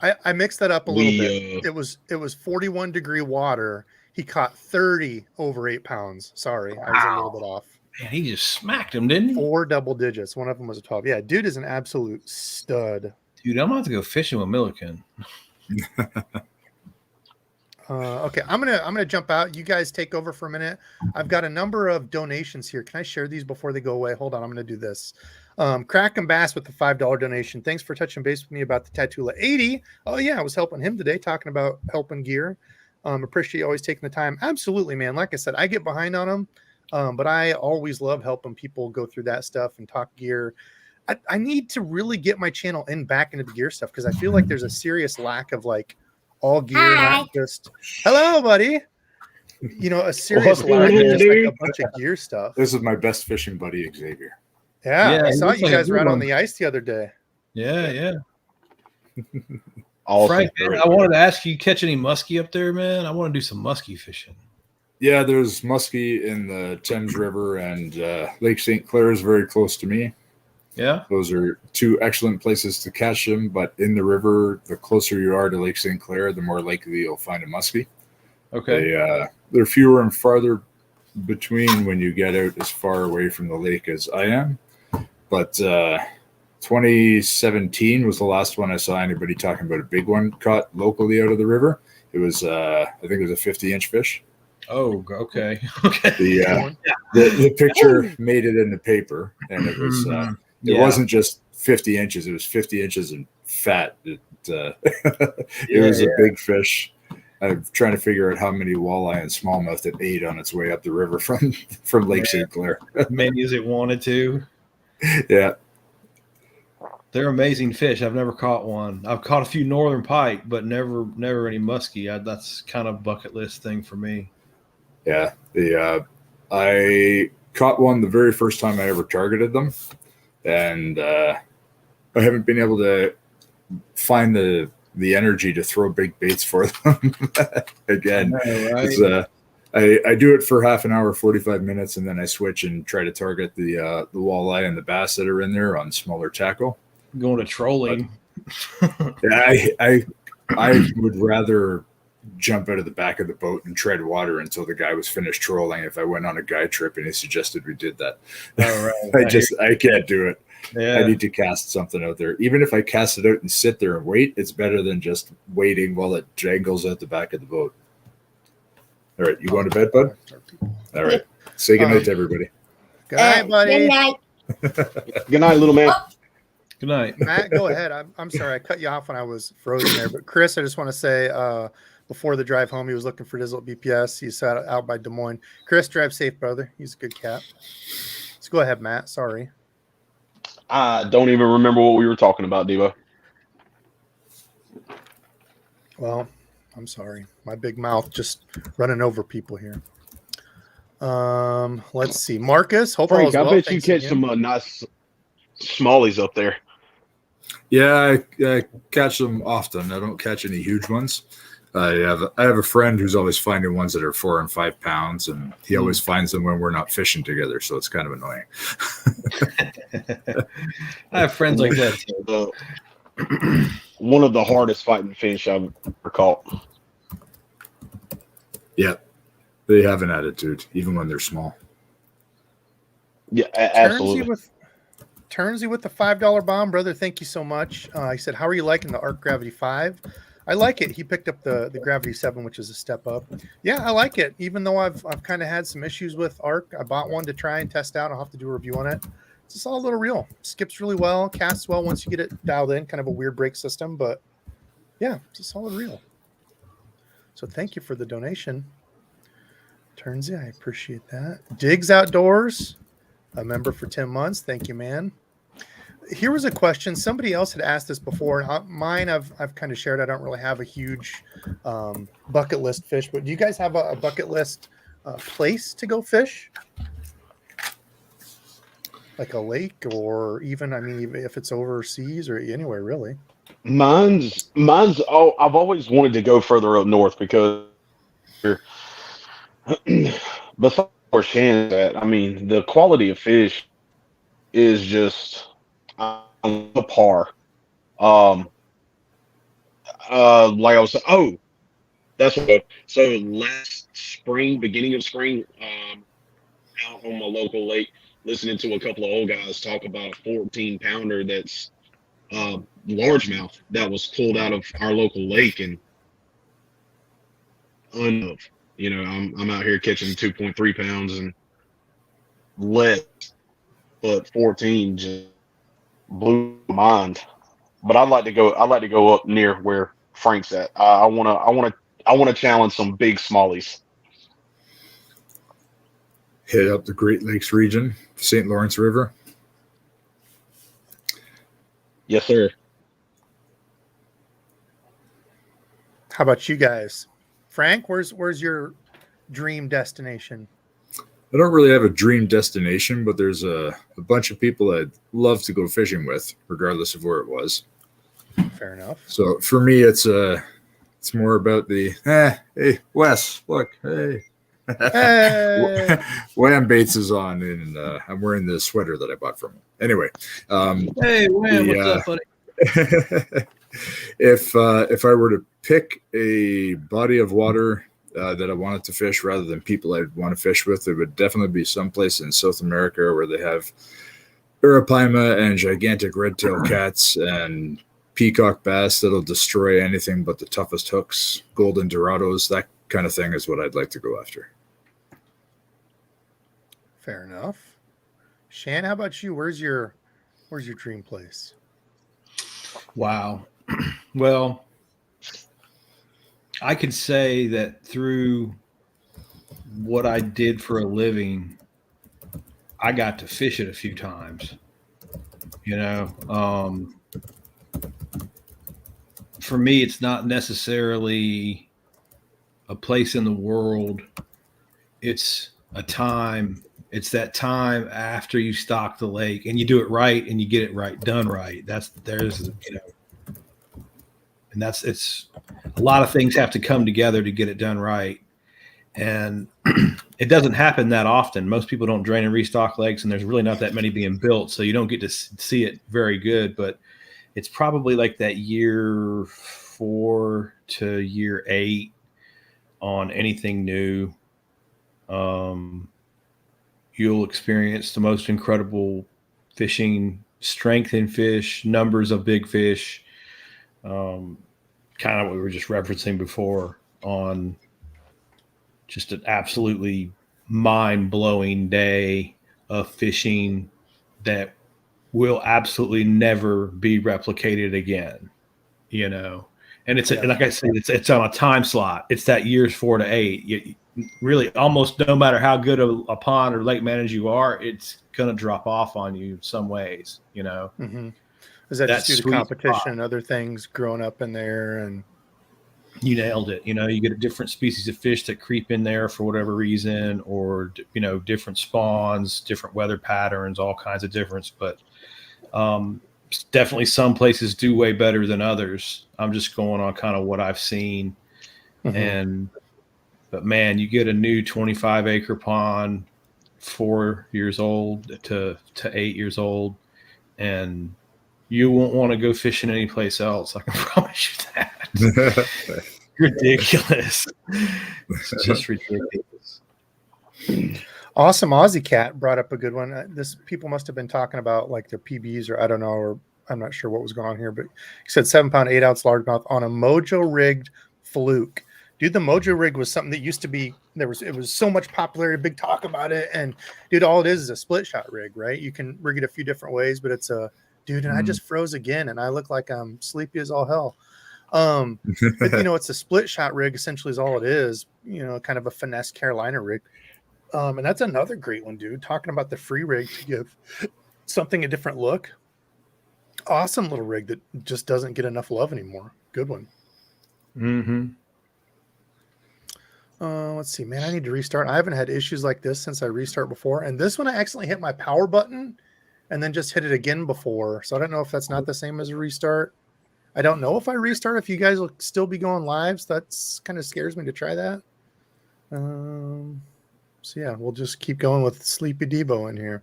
I mixed that up a little bit. It was 41-degree water. He caught 30 over 8 pounds. Sorry, I was a little bit off. Man, he just smacked him, didn't he? 4 double digits. One of them was a 12. Yeah, dude is an absolute stud. Dude, I'm about to go fishing with Milliken. Okay, I'm gonna jump out. You guys take over for a minute. I've got a number of donations here. Can I share these before they go away? Hold on, I'm gonna do this. Kraken Bass with the $5 donation. Thanks for touching base with me about the Tatula 80. Oh yeah, I was helping him today, talking about helping gear. Appreciate you always taking the time. Absolutely, man. Like I said, I get behind on them, but I always love helping people go through that stuff and talk gear. I need to really get my channel back into the gear stuff because I feel like there's a serious lack of like all gear, not just hello, buddy. You know, a serious lack of just like a bunch of gear stuff. This is my best fishing buddy, Xavier. Yeah, I saw you guys were out on the ice the other day. Yeah. Awesome. Frank, man, I wanted to ask you, catch any muskie up there, man? I want to do some muskie fishing. Yeah, there's muskie in the Thames River, and Lake St. Clair is very close to me. Yeah, those are two excellent places to catch them. But in the river, the closer you are to Lake St. Clair, the more likely you'll find a muskie. Okay. They're fewer and farther between when you get out as far away from the lake as I am. But 2017 was the last one I saw anybody talking about a big one caught locally out of the river. It was, I think it was a 50-inch fish. Oh, okay. Okay. The picture made it in the paper, and it was it wasn't just 50 inches; it was 50 inches and fat. It was a big fish. I'm trying to figure out how many walleye and smallmouth it ate on its way up the river from Lake St. Clair. Many as it wanted to. Yeah. They're amazing fish. I've never caught one. I've caught a few northern pike, but never any muskie. That's kind of a bucket list thing for me. Yeah. I caught one the very first time I ever targeted them, and I haven't been able to find the energy to throw big baits for them again. Right? I do it for half an hour, 45 minutes, and then I switch and try to target the walleye and the bass that are in there on smaller tackle. Going to trolling. Yeah, I would rather jump out of the back of the boat and tread water until the guy was finished trolling if I went on a guide trip and he suggested we did that. All right. I can't do it. Yeah. I need to cast something out there. Even if I cast it out and sit there and wait, it's better than just waiting while it jangles out the back of the boat. All right, you going to bed, bud? All right. Say goodnight to everybody. Good night, buddy. Good night. Good night, little man. Good night. Matt, go ahead. I'm sorry I cut you off when I was frozen there. But Chris, I just want to say before the drive home, he was looking for Dizzle at BPS. He sat out by Des Moines. Chris, drive safe, brother. He's a good cat. Let's go ahead, Matt. Sorry. I don't even remember what we were talking about, Debo. Well, I'm sorry. My big mouth just running over people here. Let's see. Marcus, hope Frank, all is well. I bet Thanks you catch again. some nice smallies up there. Yeah, I catch them often. I don't catch any huge ones. I have a friend who's always finding ones that are 4 and 5 pounds, and he always finds them when we're not fishing together. So it's kind of annoying. I have friends like that too. One of the hardest fighting fish I've ever caught. Yeah, they have an attitude, even when they're small. Yeah, absolutely. Turnsy with the $5 bomb, brother. Thank you so much. He said, "How are you liking the Arc Gravity 5?" I like it. He picked up the Gravity 7, which is a step up. Yeah, I like it. Even though I've kind of had some issues with Arc, I bought one to try and test out. I'll have to do a review on it. It's a solid little reel. Skips really well, casts well once you get it dialed in. Kind of a weird brake system, but yeah, it's a solid reel. So thank you for the donation, Turnsy. I appreciate that. Jigs Outdoors, a member for 10 months. Thank you, man. Here was a question. Somebody else had asked this before. Mine, I've kind of shared. I don't really have a huge bucket list fish, but do you guys have a bucket list place to go fish? Like a lake, or even, I mean, even if it's overseas or anywhere really. Mine's. Oh, I've always wanted to go further up north because, before Shan's that, I mean, the quality of fish is just on the par. Like I was saying, oh, that's what. So last spring, beginning of spring, out on my local lake, listening to a couple of old guys talk about a 14-pounder that's largemouth that was pulled out of our local lake, and you know, I'm out here catching 2.3 pounds and less, but 14 just blew my mind. But I'd like to go. I'd like to go up near where Frank's at. I wanna challenge some big smallies. Hit up the Great Lakes region, St. Lawrence River. Yes, sir. How about you guys? Frank, where's your dream destination? I don't really have a dream destination, but there's a bunch of people I'd love to go fishing with, regardless of where it was. Fair enough. So for me, it's more about the hey Wes, look, hey. Hey. Wham Bates is on, and I'm wearing the sweater that I bought from him. Anyway, Hey, Wham, what's up, buddy? if I were to pick a body of water that I wanted to fish rather than people I'd want to fish with, it would definitely be someplace in South America where they have arapaima and gigantic red-tailed cats and peacock bass that'll destroy anything but the toughest hooks, golden dorados, that kind of thing is what I'd like to go after. Fair enough. Shan, how about you? Where's your dream place? Wow. Well, I could say that through what I did for a living, I got to fish it a few times. You know, for me, it's not necessarily a place in the world. It's a time. It's that time after you stock the lake and you do it right and you get it right, done right. It's a lot of things have to come together to get it done right. And it doesn't happen that often. Most people don't drain and restock lakes, and there's really not that many being built. So you don't get to see it very good, but it's probably like that year 4 to year 8 on anything new. You'll experience the most incredible fishing, strength in fish, numbers of big fish, kind of what we were just referencing before, on just an absolutely mind-blowing day of fishing that will absolutely never be replicated again, you know. And it's like I said, it's on a time slot. It's that years 4 to 8. Really, almost no matter how good a pond or lake manager you are, it's going to drop off on you in some ways, you know. Mm-hmm. Is that just due to competition and other things growing up in there? And you nailed it. You know, you get a different species of fish that creep in there for whatever reason, or, you know, different spawns, different weather patterns, all kinds of difference. But definitely some places do way better than others. I'm just going on kind of what I've seen. mm-hmm. But man, you get a new 25-acre pond, 4 years old to 8 years old, and you won't want to go fishing any place else. I can promise you that. Ridiculous. It's just ridiculous. Awesome. Aussie Cat brought up a good one. This people must have been talking about like their PBs, or I don't know, or I'm not sure what was going on here, but he said 7-pound, 8-ounce largemouth on a Mojo rigged fluke. Dude, the Mojo rig was something that used to be it was so much popularity, big talk about it. And dude, all it is a split shot rig, right? You can rig it a few different ways, but it's a dude. And I just froze again, and I look like I'm sleepy as all hell. But you know, it's a split shot rig essentially is all it is. You know, kind of a finesse Carolina rig. And that's another great one, dude. Talking about the free rig to give something a different look. Awesome little rig that just doesn't get enough love anymore. Good one. Mm-hmm. Let's see, man. I need to restart. I haven't had issues like this since I restart before. And this one, I accidentally hit my power button and then just hit it again before. So I don't know if that's not the same as a restart. I don't know if I restart, if you guys will still be going live. So that's kind of scares me to try that. So yeah, we'll just keep going with Sleepy Debo in here.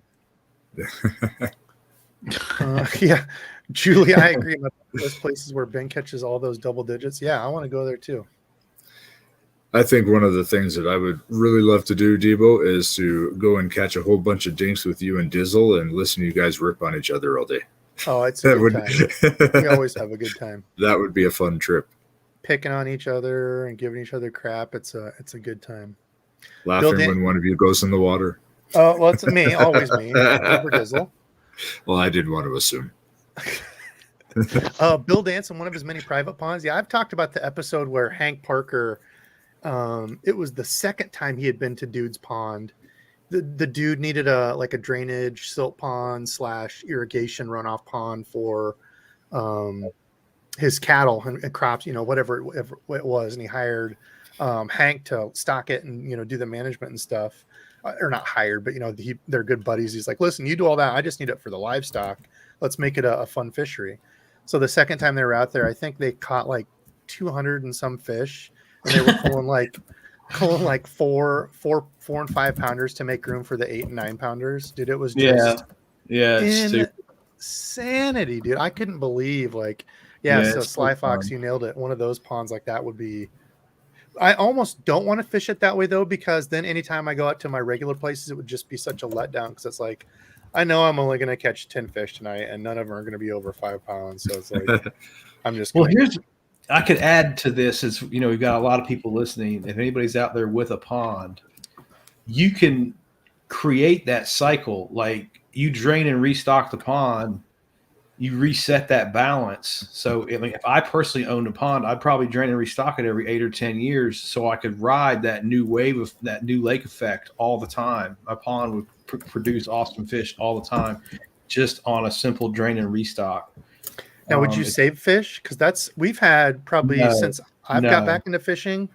Yeah, Julie, I agree about those places where Ben catches all those double digits. Yeah, I want to go there too. I think one of the things that I would really love to do, Debo, is to go and catch a whole bunch of dinks with you and Dizzle and listen to you guys rip on each other all day. Oh, it's a good time. We always have a good time. That would be a fun trip. Picking on each other and giving each other crap. It's a good time. Laughing when one of you goes in the water. Oh, well, it's me, always me. Never Dizzle. Well, I didn't want to assume. Bill Dance in one of his many private ponds. Yeah, I've talked about the episode where Hank Parker, it was the second time he had been to Dude's pond. The dude needed a drainage silt pond / irrigation runoff pond for his cattle and crops, whatever it was. And he hired Hank to stock it and, do the management and stuff. Or not hired, but they're good buddies. He's like, listen, you do all that. I just need it for the livestock. Let's make it a fun fishery. So the second time they were out there, I think they caught like 200 and some fish, and they were pulling like 4 and 5 pounders to make room for the 8 and 9 pounders. Dude, it was just insanity, dude. I couldn't believe so Sly Fox, you nailed it. One of those ponds like that would be. I almost don't want to fish it that way though, because then anytime I go out to my regular places, it would just be such a letdown. Because it's like, I know I'm only going to catch 10 fish tonight, and none of them are going to be over 5 pounds. So it's like, I'm just I could add to this is, we've got a lot of people listening. If anybody's out there with a pond, you can create that cycle. Like you drain and restock the pond, you reset that balance. So if I personally owned a pond, I'd probably drain and restock it every 8 or 10 years so I could ride that new wave of that new lake effect all the time. My pond would produce awesome fish all the time, just on a simple drain and restock. Now, would you save fish? Because we've had probably since I've got back into fishing,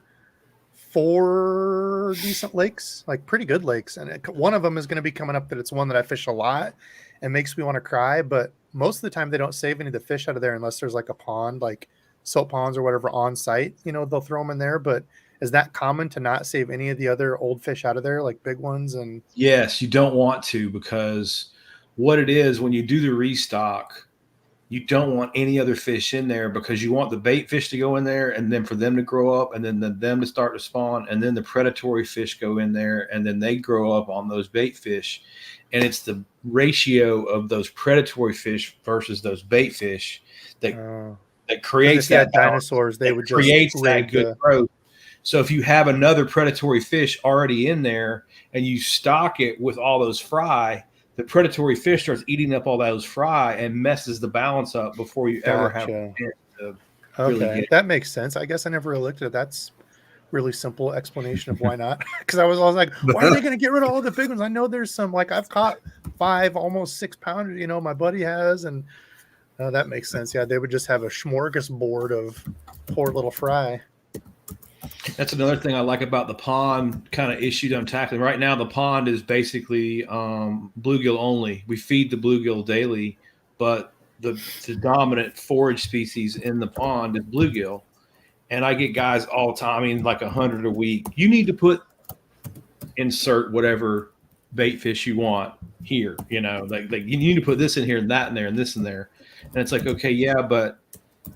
4 decent lakes, like pretty good lakes. And one of them is going to be coming up that it's one that I fish a lot and makes me want to cry. But most of the time they don't save any of the fish out of there unless there's like a pond, like silt ponds or whatever on site, they'll throw them in there. But is that common to not save any of the other old fish out of there, like big ones? And yes, you don't want to, because what it is when you do the restock, you don't want any other fish in there, because you want the bait fish to go in there and then for them to grow up and then them to start to spawn, and then the predatory fish go in there and then they grow up on those bait fish. And it's the ratio of those predatory fish versus those bait fish that creates that dinosaurs. They would just creates that good growth. So if you have another predatory fish already in there and you stock it with all those fry, the predatory fish starts eating up all those fry and messes the balance up before you ever have a chance to really that makes sense. I guess I never looked at it. That's really simple explanation of why not. Because I was like, why are they going to get rid of all the big ones? I know there's some, like I've caught 5 almost 6 pounders, my buddy has, and that makes sense. Yeah, they would just have a smorgasbord of poor little fry. That's another thing I like about the pond kind of issue that I'm tackling right now. The pond is basically bluegill only. We feed the bluegill daily, but the dominant forage species in the pond is bluegill. And I get guys all the time, like 100 a week. You need to insert whatever bait fish you want here. Like you need to put this in here and that in there and this in there. And it's like, okay, yeah, but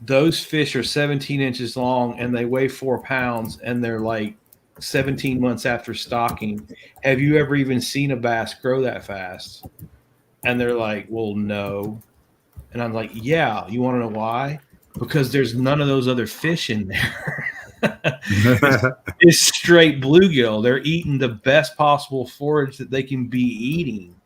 those fish are 17 inches long and they weigh 4 pounds and they're like 17 months after stocking. Have you ever even seen a bass grow that fast? And they're like, well, no. And I'm like, yeah, you want to know why? Because there's none of those other fish in there. It's straight bluegill. They're eating the best possible forage that they can be eating.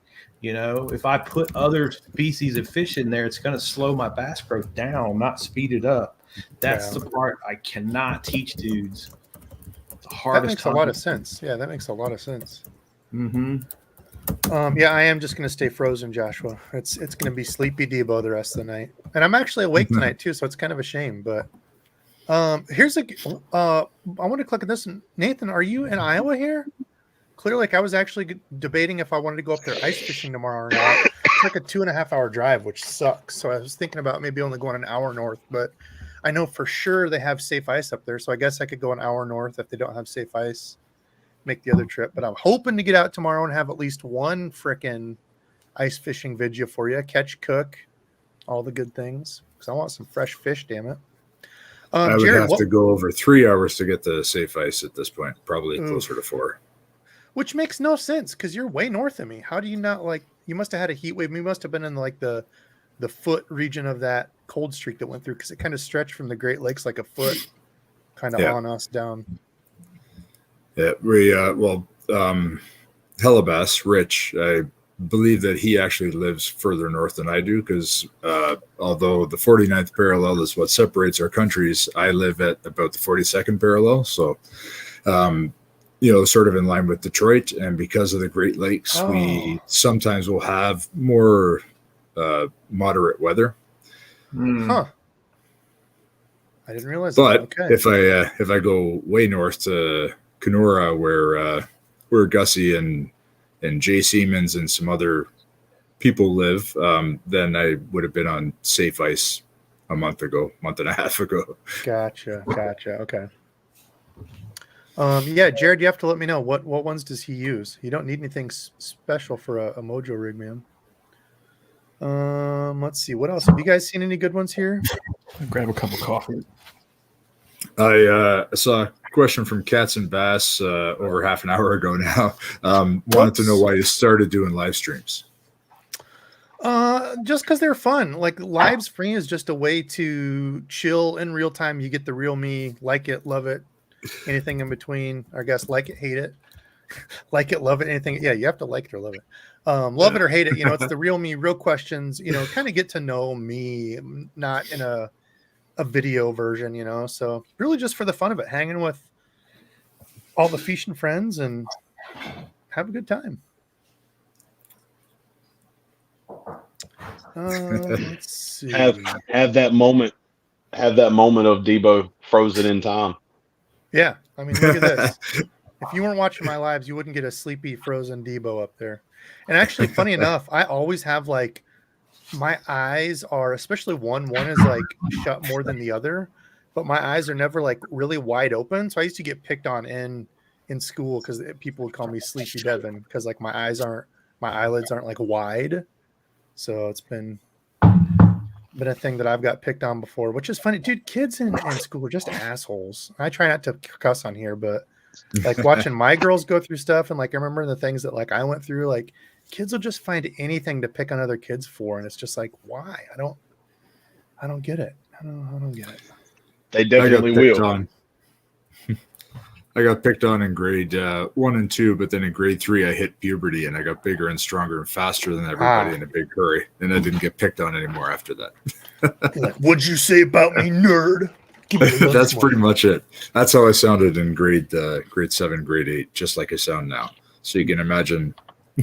If I put other species of fish in there, it's going to slow my bass growth down, not speed it up. That's the part I cannot teach dudes. The hardest. That makes a lot of sense. Yeah, that makes a lot of sense. Mm-hmm. I am just going to stay frozen, Joshua. It's going to be sleepy Debo the rest of the night, and I'm actually awake tonight too, so it's kind of a shame. But here's I want to click on this. Nathan, are you in Iowa here? Clearly, I was actually debating if I wanted to go up there ice fishing tomorrow or not. It's like a 2.5 hour drive, which sucks. So I was thinking about maybe only going an hour north, but I know for sure they have safe ice up there. So I guess I could go an hour north if they don't have safe ice, make the other trip. But I'm hoping to get out tomorrow and have at least one frickin' ice fishing video for you. Catch, cook, all the good things. Because I want some fresh fish, damn it. I would Jared, have to go over 3 hours to get the safe ice at this point, probably closer to 4. Which makes no sense because you're way north of me. How do you not you must have had a heat wave. You must have been in the foot region of that cold streak that went through, because it kind of stretched from the Great Lakes like a foot kind of on us down. Yeah, we Hellabass, Rich, I believe that he actually lives further north than I do, because although the 49th parallel is what separates our countries, I live at about the 42nd parallel. So, sort of in line with Detroit. And because of the Great Lakes, we sometimes will have more moderate weather. Huh. I didn't realize But that. Okay. if I go way north to Kenora, where Gussie and Jay Siemens and some other people live, then I would have been on safe ice a month and a half ago. Gotcha. Okay. Yeah, Jared, you have to let me know what ones does he use. You don't need anything special for a Mojo rig, man. Let's see. What else? Have you guys seen any good ones here? Grab a cup of coffee. I saw a question from Cats and Bass over half an hour ago now. Wanted to know why you started doing live streams. Just because they're fun. Like live stream is just a way to chill in real time. You get the real me, like it, love it, anything in between. I guess like it, hate it, like it, love it, anything. Yeah, you have to like it or love it. Love it or hate it. It's the real me, real questions. Kind of get to know me, not in a video version. So really just for the fun of it, hanging with all the fishing friends and have a good time. Let's see. Have that moment of Debo frozen in time. Yeah, I mean, look at this. If you weren't watching my lives, you wouldn't get a sleepy frozen Debo up there. And actually, funny enough, I always have like my eyes are, especially one is like shut more than the other, but my eyes are never like really wide open. So I used to get picked on in school because people would call me Sleepy Devin because like my eyelids aren't like wide. So it's been a thing that I've got picked on before, which is funny. Dude, kids in school are just assholes. I try not to cuss on here, but like watching my girls go through stuff and like I remember the things that like I went through, like kids will just find anything to pick on other kids for, and it's just like, why? I don't get it. I don't get it. They definitely will. I got picked on in grade 1 and 2, but then in grade 3 I hit puberty and I got bigger and stronger and faster than everybody in a big hurry, and I didn't get picked on anymore after that. Like, what'd you say about me, nerd? That's pretty much it. That's how I sounded in grade 7, grade 8, just like I sound now. So you can imagine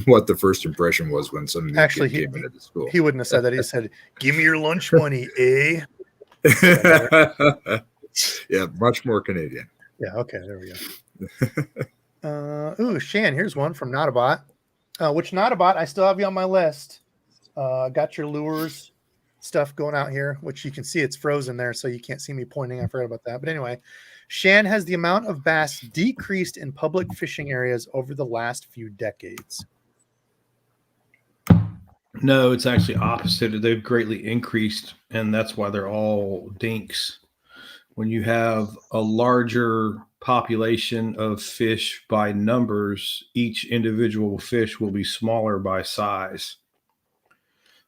what the first impression was when somebody actually came into the school. He wouldn't have said that. He said, "Give me your lunch money, eh?" Yeah, much more Canadian. Yeah, okay, there we go. Ooh, Shan, here's one from Notabot. Which Notabot, I still have you on my list. Got your lures stuff going out here, which you can see it's frozen there, so you can't see me pointing. I forgot about that. But anyway, Shan, has the amount of bass decreased in public fishing areas over the last few decades? No, it's actually opposite. They've greatly increased, and that's why they're all dinks. When you have a larger population of fish by numbers, each individual fish will be smaller by size.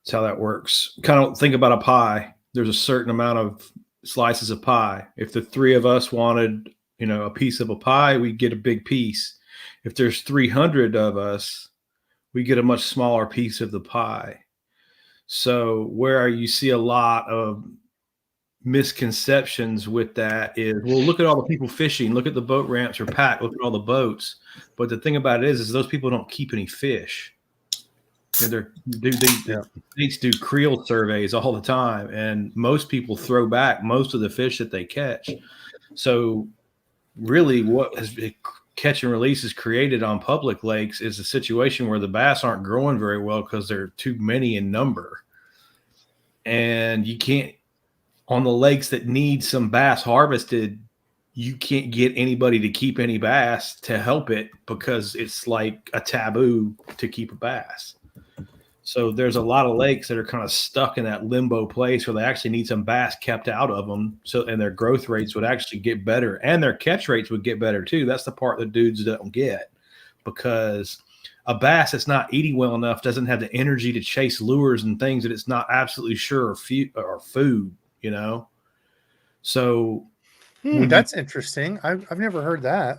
That's how that works. Kind of think about a pie. There's a certain amount of slices of pie. If the three of us wanted, a piece of a pie, we'd get a big piece. If there's 300 of us, we get a much smaller piece of the pie. So where you see a lot of misconceptions with that is, well, look at all the people fishing, look at the boat ramps are packed, look at all the boats. But the thing about it is those people don't keep any fish. They do creel surveys all the time, and most people throw back most of the fish that they catch. So really what has catch and release is created on public lakes is a situation where the bass aren't growing very well because they're too many in number. And you can't, on the lakes that need some bass harvested, you can't get anybody to keep any bass to help it because it's like a taboo to keep a bass. So there's a lot of lakes that are kind of stuck in that limbo place where they actually need some bass kept out of them. So, and their growth rates would actually get better and their catch rates would get better too. That's the part that dudes don't get, because a bass that's not eating well enough doesn't have the energy to chase lures and things that it's not absolutely sure are food, So that's interesting. I've never heard that.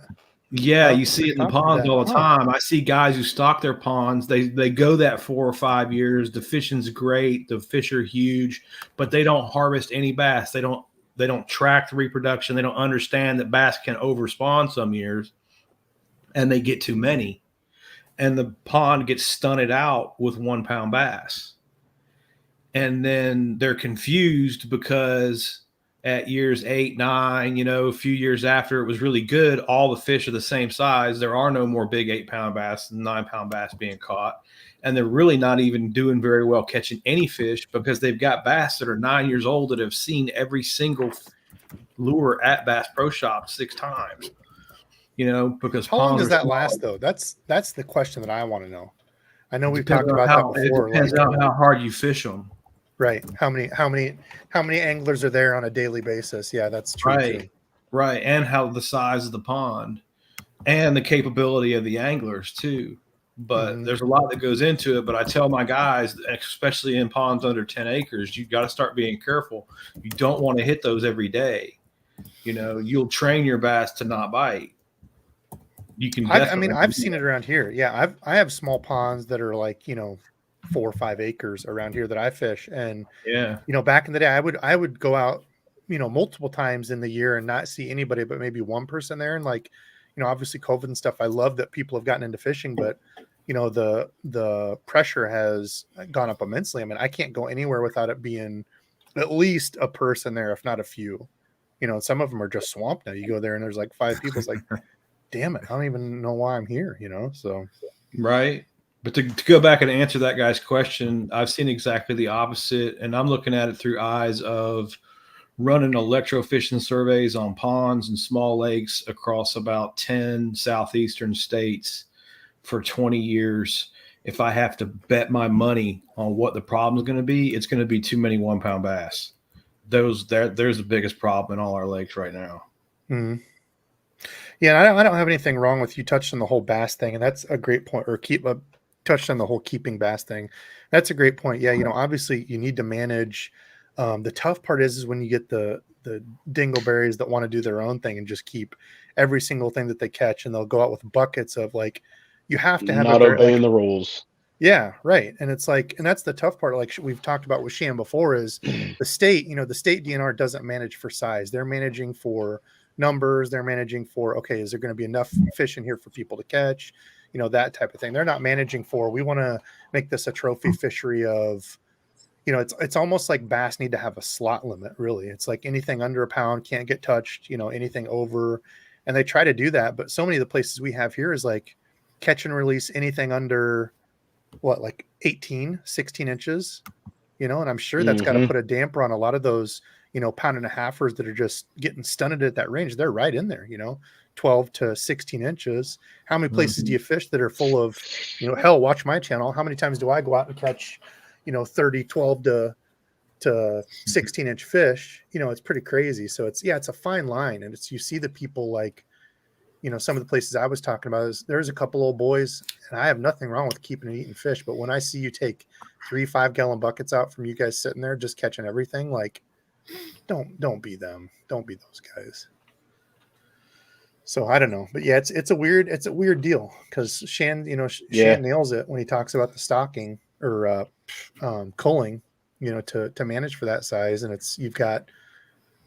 Yeah, Oh, you see it in the copy ponds that. all the Oh. time. I see guys who stock their ponds. They go that 4 or 5 years. The fishing's great. The fish are huge, but they don't harvest any bass. They don't track the reproduction. They don't understand that bass can overspawn some years, and they get too many, and the pond gets stunted out with 1 pound bass. And then they're confused because at years 8, 9, a few years after it was really good, all the fish are the same size. There are no more big 8-pound bass and 9-pound bass being caught. And they're really not even doing very well catching any fish because they've got bass that are 9 years old that have seen every single lure at Bass Pro Shop 6 times, because How long ponds does are that small. last though? That's the question that I want to know. I know we've Depends talked on about that before. It depends on how hard you fish them. Right. How many anglers are there on a daily basis? Yeah, that's true too. Right. And how the size of the pond and the capability of the anglers too. But there's a lot that goes into it. But I tell my guys, especially in ponds under 10 acres, you got to start being careful. You don't want to hit those every day. You'll train your bass to not bite. You can I've seen it around here. Yeah, I have small ponds that are like 4 or 5 acres around here that I fish, and back in the day, I would go out multiple times in the year and not see anybody but maybe one person there, and obviously COVID and stuff. I love that people have gotten into fishing, but the pressure has gone up immensely. I mean, I can't go anywhere without it being at least a person there, if not a few. Some of them are just swamped now. You go there and there's like 5 people. It's like, damn it, I don't even know why I'm here, so. Right. But to go back and answer that guy's question, I've seen exactly the opposite. And I'm looking at it through eyes of running electrofishing surveys on ponds and small lakes across about 10 southeastern states for 20 years. If I have to bet my money on what the problem is going to be, it's going to be too many 1-pound bass. There's the biggest problem in all our lakes right now. Mm-hmm. Yeah, I don't have anything wrong with you touched on the whole bass thing, and that's a great point. Or touched on the whole keeping bass thing. That's a great point. Yeah, obviously you need to manage. The tough part is when you get the dingleberries that want to do their own thing and just keep every single thing that they catch, and they'll go out with buckets of you have to have not obeying the rules. Yeah, right. And it's and that's the tough part. Like we've talked about with Shan before, is the state. The state DNR doesn't manage for size; they're managing for numbers. They're managing for, okay, is there going to be enough fish in here for people to catch, that type of thing. They're not managing for, we want to make this a trophy fishery of, it's almost like bass need to have a slot limit, really. It's like anything under a pound can't get touched, anything over, and they try to do that. But so many of the places we have here is like catch and release anything under 18, 16 inches, and I'm sure that's got to put a damper on a lot of those pound and a halfers that are just getting stunted at that range. They're right in there, 12 to 16 inches. How many places do you fish that are full of, hell, watch my channel. How many times do I go out and catch, 30, 12 to 16 inch fish? It's pretty crazy. So it's a fine line. And you see the people some of the places I was talking about is there's a couple old boys, and I have nothing wrong with keeping and eating fish. But when I see you take 3 5-gallon buckets out from you guys sitting there, just catching everything, don't be them. Don't be those guys. So I don't know, but yeah, it's a weird deal because Shan nails it when he talks about the stocking or culling, to manage for that size, and you've got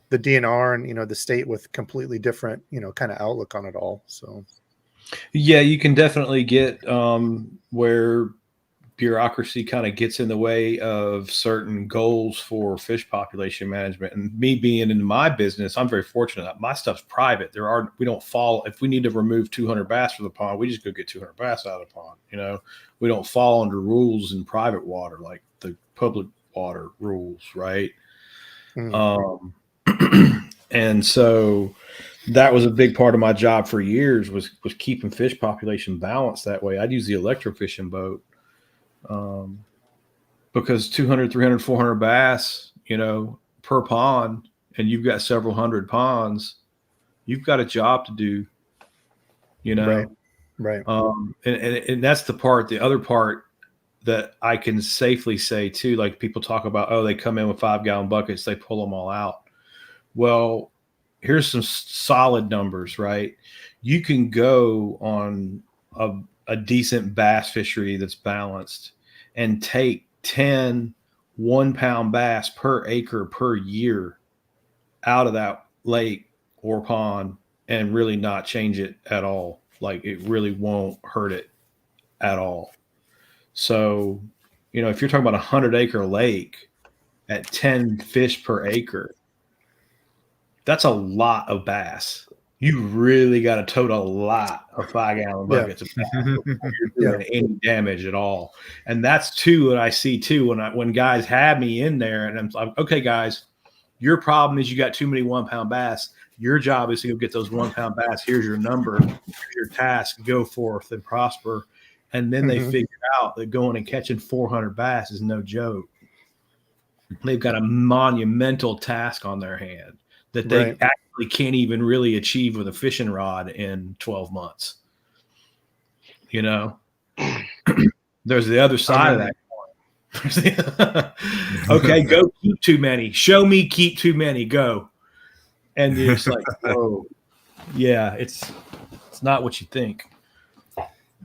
the DNR and the state with completely different kind of outlook on it all. So yeah, you can definitely get where bureaucracy kind of gets in the way of certain goals for fish population management. And me being in my business, I'm very fortunate that my stuff's private. We don't fall. If we need to remove 200 bass from the pond, we just go get 200 bass out of the pond. We don't fall under rules in private water like the public water rules, right? And so that was a big part of my job for years was keeping fish population balanced that way. I'd use the electrofishing boat because 200, 300, 400 bass, per pond, and you've got several hundred ponds, you've got a job to do, Right. And that's the other part that I can safely say too, like people talk about, oh, they come in with 5-gallon buckets, they pull them all out. Well, here's some solid numbers, right? you can go on a decent bass fishery that's balanced and take 10 1-pound bass per acre per year out of that lake or pond and really not change it at all. Like it really won't hurt it at all. So, if you're talking about 100-acre lake at 10 fish per acre, that's a lot of bass. You really got to tote a lot of 5-gallon buckets of bass before you're doing any damage at all. And that's too what I see too when guys have me in there and I'm like, okay, guys, your problem is you got too many 1-pound bass. Your job is to go get those 1-pound bass. Here's your number. Here's your task. Go forth and prosper. And then they figure out that going and catching 400 bass is no joke. They've got a monumental task on their hand that they actually can't even really achieve with a fishing rod in 12 months. There's the other side of that coin. Okay, go keep too many. Show me keep too many. Go. And you're just like, whoa. Yeah, it's not what you think.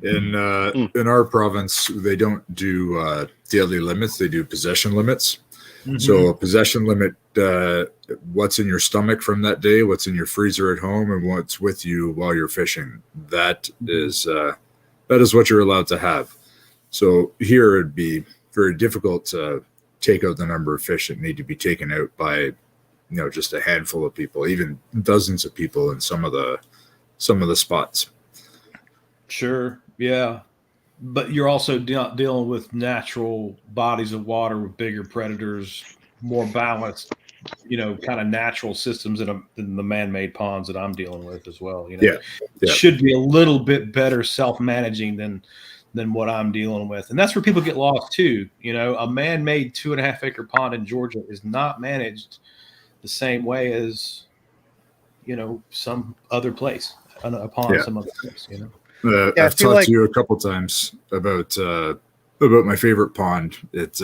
In our province, they don't do daily limits. They do possession limits. Mm-hmm. So a possession limit, what's in your stomach from that day, what's in your freezer at home, and what's with you while you're fishing. That is what you're allowed to have. So here it'd be very difficult to take out the number of fish that need to be taken out by, just a handful of people, even dozens of people in some of the spots. Sure. Yeah. But you're also dealing with natural bodies of water with bigger predators, more balanced, kind of natural systems than the man-made ponds that I'm dealing with as well. It should be a little bit better self-managing than what I'm dealing with. And that's where people get lost too. A man-made 2.5-acre pond in Georgia is not managed the same way as, some other place, a pond, some other place, I've talked to you a couple times about my favorite pond. It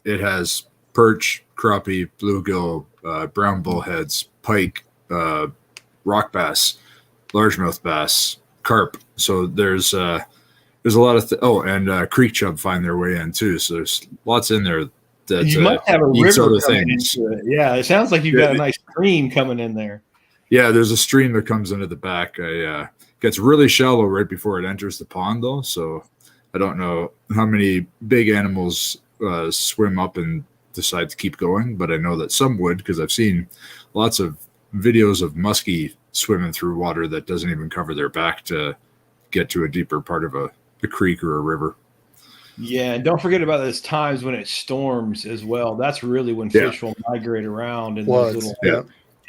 has perch, crappie, bluegill, brown bullheads, pike, rock bass, largemouth bass, carp. So there's a lot of and creek chub find their way in too. So there's lots in there that you might have a river other coming things. Into it. Yeah, it sounds like you've got a nice stream coming in there. Yeah, there's a stream that comes into the back. Gets really shallow right before it enters the pond, though. So I don't know how many big animals swim up and decide to keep going, but I know that some would because I've seen lots of videos of musky swimming through water that doesn't even cover their back to get to a deeper part of a creek or a river. Yeah, and don't forget about those times when it storms as well. That's really when fish will migrate around in those little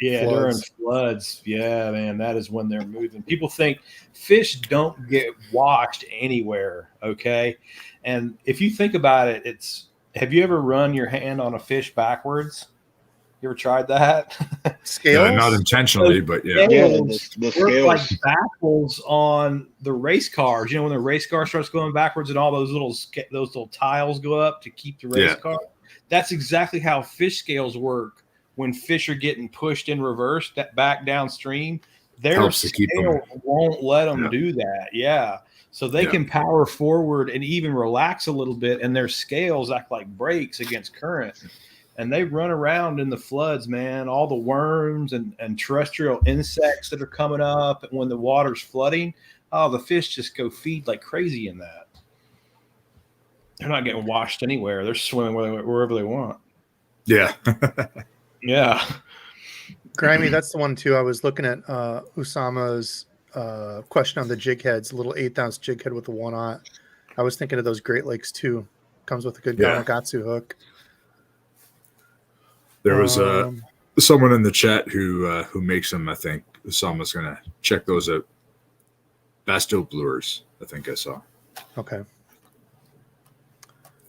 during floods. Yeah, man, that is when they're moving. People think fish don't get washed anywhere, okay? And if you think about it, have you ever run your hand on a fish backwards? You ever tried that? Scales? Not intentionally, but yeah. The scales like backwards on the race cars. When the race car starts going backwards and all those little tiles go up to keep the race car. That's exactly how fish scales work. When fish are getting pushed in reverse, that back downstream, their scale won't let them do that. Yeah. So they can power forward and even relax a little bit, and their scales act like brakes against current. And they run around in the floods, man, all the worms and terrestrial insects that are coming up. And when the water's flooding, the fish just go feed like crazy in that. They're not getting washed anywhere. They're swimming wherever they want. Yeah. Yeah. Grimy, that's the one too. I was looking at Usama's question on the jig heads, a little 8-ounce jig head with the 1/0. I was thinking of those Great Lakes too. Comes with a good Gamakatsu hook. There was someone in the chat who makes them. I think Usama's going to check those out. Bass Dope Lures, I think I saw. Okay.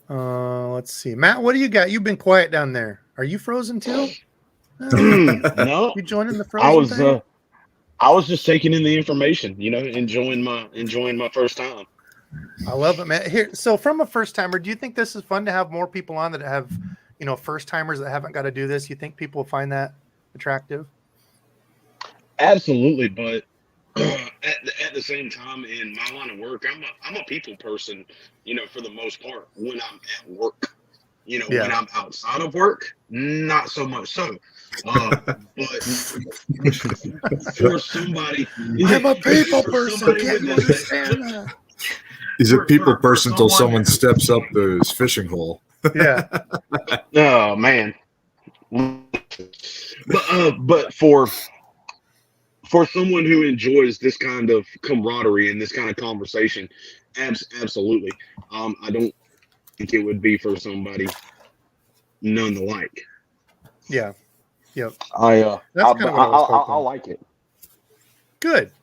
Let's see. Matt, what do you got? You've been quiet down there. Are you frozen too? No. You joining the frozen thing? I was just taking in the information, enjoying my first time. I love it, man. Here, so from a first timer, do you think this is fun to have more people on that have, first timers that haven't got to do this? You think people will find that attractive? Absolutely, but at the same time, in my line of work, I'm a people person, for the most part when I'm at work. When I'm outside of work, not so much so. But for somebody, I'm a people for person. somebody Can't with you this, understand that? He's a people for person until someone- someone steps up to his fishing hole. Yeah. oh man. But for someone who enjoys this kind of camaraderie and this kind of conversation, absolutely. I don't think it would be for somebody none the like. Yeah. Yep. That's kind of what I was hoping. I like it. Good.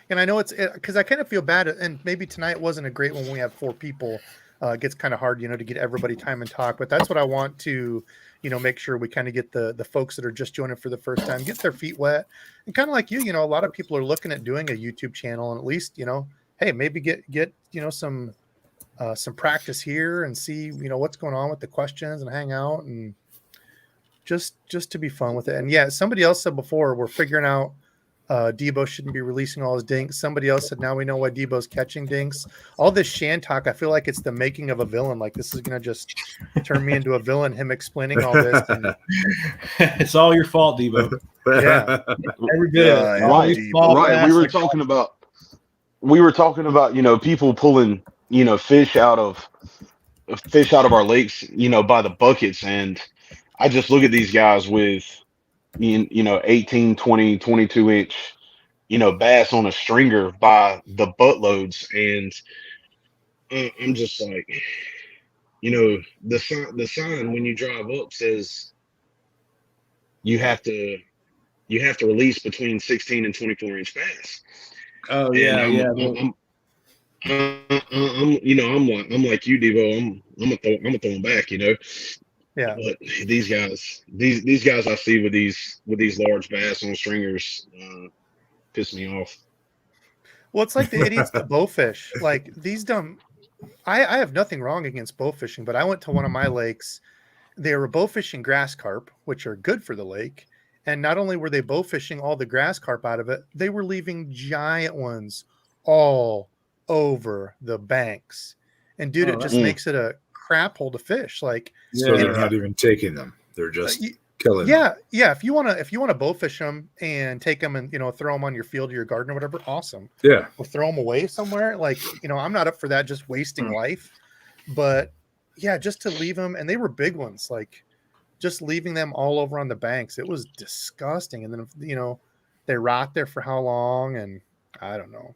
And I know it's because I kind of feel bad, and maybe tonight wasn't a great one when we have 4 people. It gets kind of hard, to get everybody time and talk. But that's what I want to, make sure we kind of get the folks that are just joining for the first time, get their feet wet. And kind of like you, a lot of people are looking at doing a YouTube channel, and at least, hey, maybe get some practice here and see, what's going on with the questions and hang out and just to be fun with it. And yeah, somebody else said before, we're figuring out Debo shouldn't be releasing all his dinks. Somebody else said now we know why Debo's catching dinks. All this Shan talk, I feel like it's the making of a villain. Like this is gonna just turn me into a villain. Him explaining all this. And... it's all your fault, Debo. Yeah, every bit of it. Right. We were talking about people pulling fish out of our lakes by the buckets, and I just look at these guys with 18, 20, 22 inch, bass on a stringer by the buttloads. And I'm just like, the sign when you drive up says you have to release between 16 and 24 inch bass. Oh yeah. I'm like you, Devo. I'm gonna throw them back, Yeah. But these guys I see with these large bass on stringers piss me off. Well, it's like the idiots that bowfish. Like these dumb. I have nothing wrong against bow fishing, but I went to one of my lakes. They were bow fishing grass carp, which are good for the lake. And not only were they bow fishing all the grass carp out of it, they were leaving giant ones all over the banks. And dude, it just makes it a crap hole to fish. Like, so they're not even taking them; they're just killing. Yeah. If you want to bow fish them and take them and throw them on your field or your garden or whatever, awesome. Yeah, or throw them away somewhere. Like I'm not up for that. Just wasting life. But yeah, just to leave them, and they were big ones. Like just leaving them all over on the banks, it was disgusting. And then they rot there for how long? And I don't know.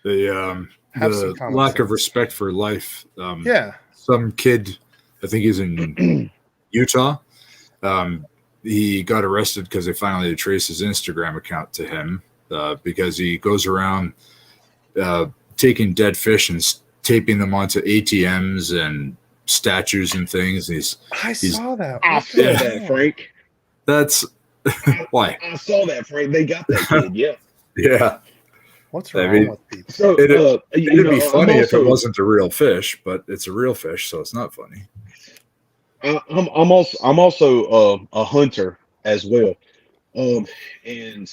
The lack of respect for life. Some kid, I think he's in Utah. He got arrested because they finally traced his Instagram account to him because he goes around taking dead fish and taping them onto ATMs and statues and things. I saw that. I saw that, Frank. That's why. I saw that, Frank. They got that kid. Yeah. Yeah. What's wrong with people? So it'd be funny if it wasn't a real fish, but it's a real fish, so it's not funny. I'm also a hunter as well, and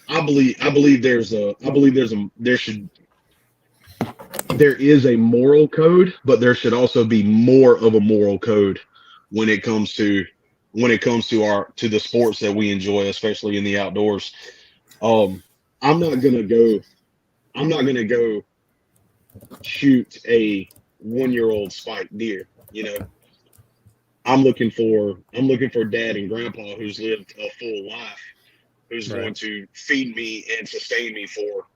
I believe there is a moral code, but there should also be more of a moral code when it comes to the sports that we enjoy, especially in the outdoors. I'm not gonna go shoot a 1-year-old spiked deer. I'm looking for dad and grandpa who's lived a full life, who's going to feed me and sustain me for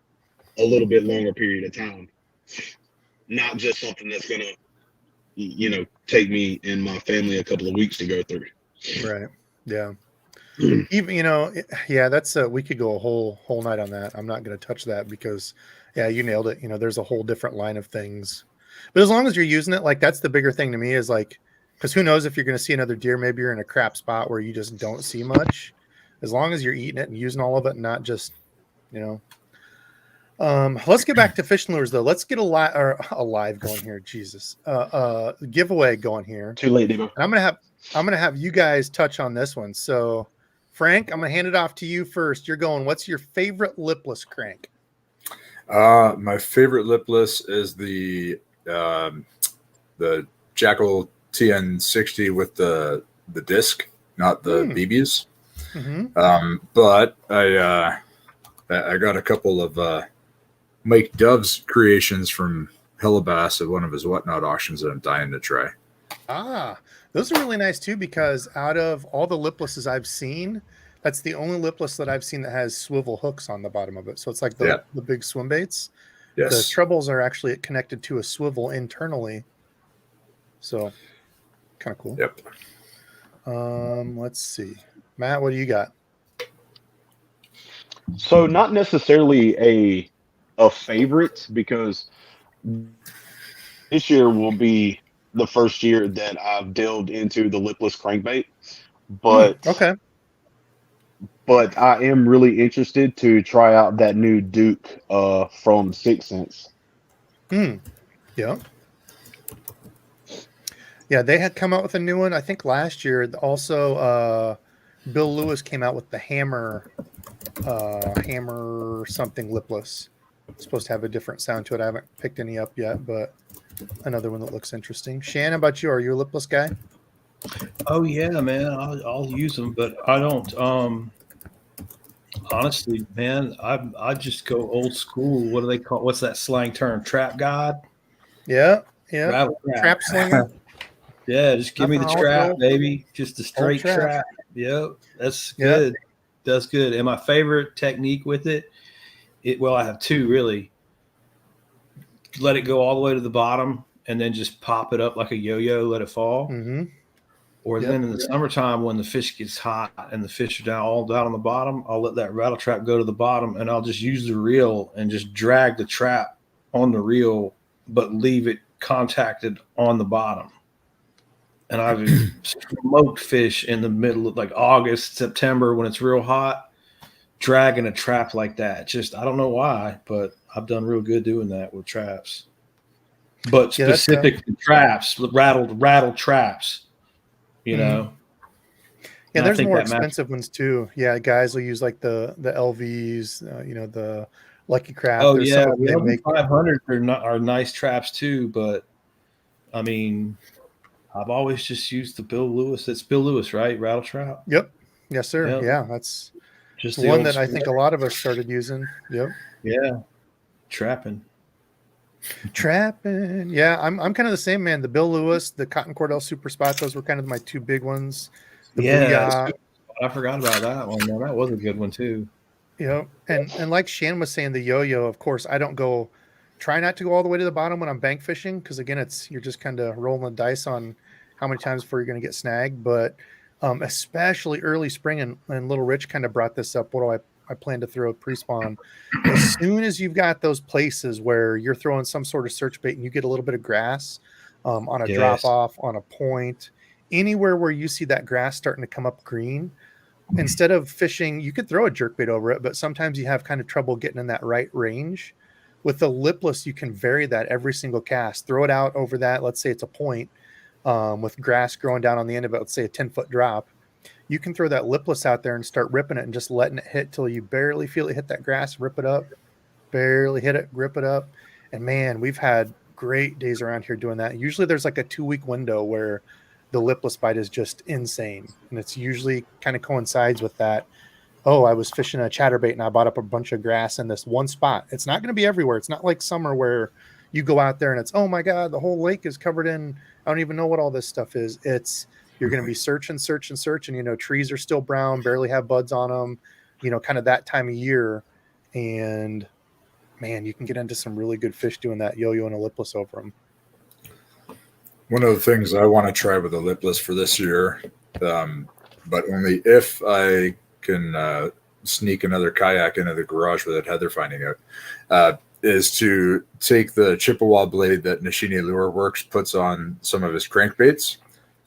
a little bit longer period of time. Not just something that's gonna, take me and my family a couple of weeks to go through. Right. Yeah. Even that's we could go a whole night on that. I'm not going to touch that because you nailed it. There's a whole different line of things, but as long as you're using it, like that's the bigger thing to me is like, because who knows if you're going to see another deer, maybe you're in a crap spot where you just don't see much. As long as you're eating it and using all of it and not just let's get back to fishing lures though. Let's get a live going here. Jesus. Giveaway going here. Too late, Debo. And I'm gonna have you guys touch on this one. So Frank, I'm gonna hand it off to you first. You're going. What's your favorite lipless crank? My favorite lipless is the Jackal TN60 with the disc, not the BBs. But I got a couple of Mike Dove's creations from Hellabass at one of his whatnot auctions that I'm dying to try. Those are really nice too, because out of all the liplesses I've seen, that's the only lipless that I've seen that has swivel hooks on the bottom of it. So it's like the big swim baits. Yes. The trebles are actually connected to a swivel internally. So kind of cool. Yep. Let's see. Matt, what do you got? So not necessarily a favorite, because this year will be the first year that I've delved into the lipless crankbait. But okay. But I am really interested to try out that new Duke from 6 Sense. Yeah. Yeah, they had come out with a new one, I think last year. Also, Bill Lewis came out with the hammer something lipless. It's supposed to have a different sound to it. I haven't picked any up yet, but another one that looks interesting. Shan, how about you? Are you a lipless guy? Oh yeah, man. I'll use them, but I don't. Honestly, man, I just go old school. What do they call? What's that slang term? Trap god. Yeah. Rattle Trap slinger. Yeah, just give me the trap, baby. Just a straight trap. trap. Yep, that's good. That's good. And my favorite technique with it, well, I have two really. Let it go all the way to the bottom, and then just pop it up like a yo-yo. Let it fall. Or then in the summertime when the fish gets hot and the fish are all down on the bottom, I'll let that rattle trap go to the bottom, and I'll just use the reel and just drag the trap on the reel, but leave it contacted on the bottom. And I've smoked fish in the middle of like August, September when it's real hot, dragging a trap like that. Just, I don't know why, but I've done real good doing that with traps. But specifically traps, rattle traps. You know, yeah. There's more expensive ones too. Yeah, guys will use like the LVs, the Lucky Craft. Oh yeah, the 500 are nice traps too. But I mean, I've always just used the Bill Lewis. It's Bill Lewis, right? Rattle trap. Yep. Yes, sir. Yep. Yeah, that's just the one that I think a lot of us started using. Yep. Yeah, trapping. Yeah, I'm kind of the same, man. The Bill Lewis, the Cotton Cordell Super Spot, those were kind of my two big ones. I forgot about that one, man. That was a good one too. And like Shan was saying, the yo-yo, of course, I don't try not to go all the way to the bottom when I'm bank fishing, because again, you're just kind of rolling the dice on how many times before you're going to get snagged. But especially early spring, and Little Rich kind of brought this up. What do I plan to throw pre-spawn? As soon as you've got those places where you're throwing some sort of search bait and you get a little bit of grass on a drop off, on a point, anywhere where you see that grass starting to come up green, instead of fishing, you could throw a jerkbait over it, but sometimes you have kind of trouble getting in that right range. With the lipless, you can vary that every single cast. Throw it out over that. Let's say it's a point with grass growing down on the end of it. Let's say a 10-foot drop. You can throw that lipless out there and start ripping it and just letting it hit till you barely feel it hit that grass, rip it up, barely hit it, rip it up. And man, we've had great days around here doing that. Usually there's like a 2-week window where the lipless bite is just insane. And it's usually kind of coincides with that. Oh, I was fishing a chatterbait and I bought up a bunch of grass in this one spot. It's not going to be everywhere. It's not like summer where you go out there and it's, oh my God, the whole lake is covered in, I don't even know what all this stuff is. You're going to be searching. Trees are still brown, barely have buds on them, kind of that time of year. And man, you can get into some really good fish doing that yo-yo and a lipless over them. One of the things I want to try with a lipless for this year, but only if I can sneak another kayak into the garage without Heather finding out, is to take the Chippewa blade that Nishini Lure Works puts on some of his crankbaits,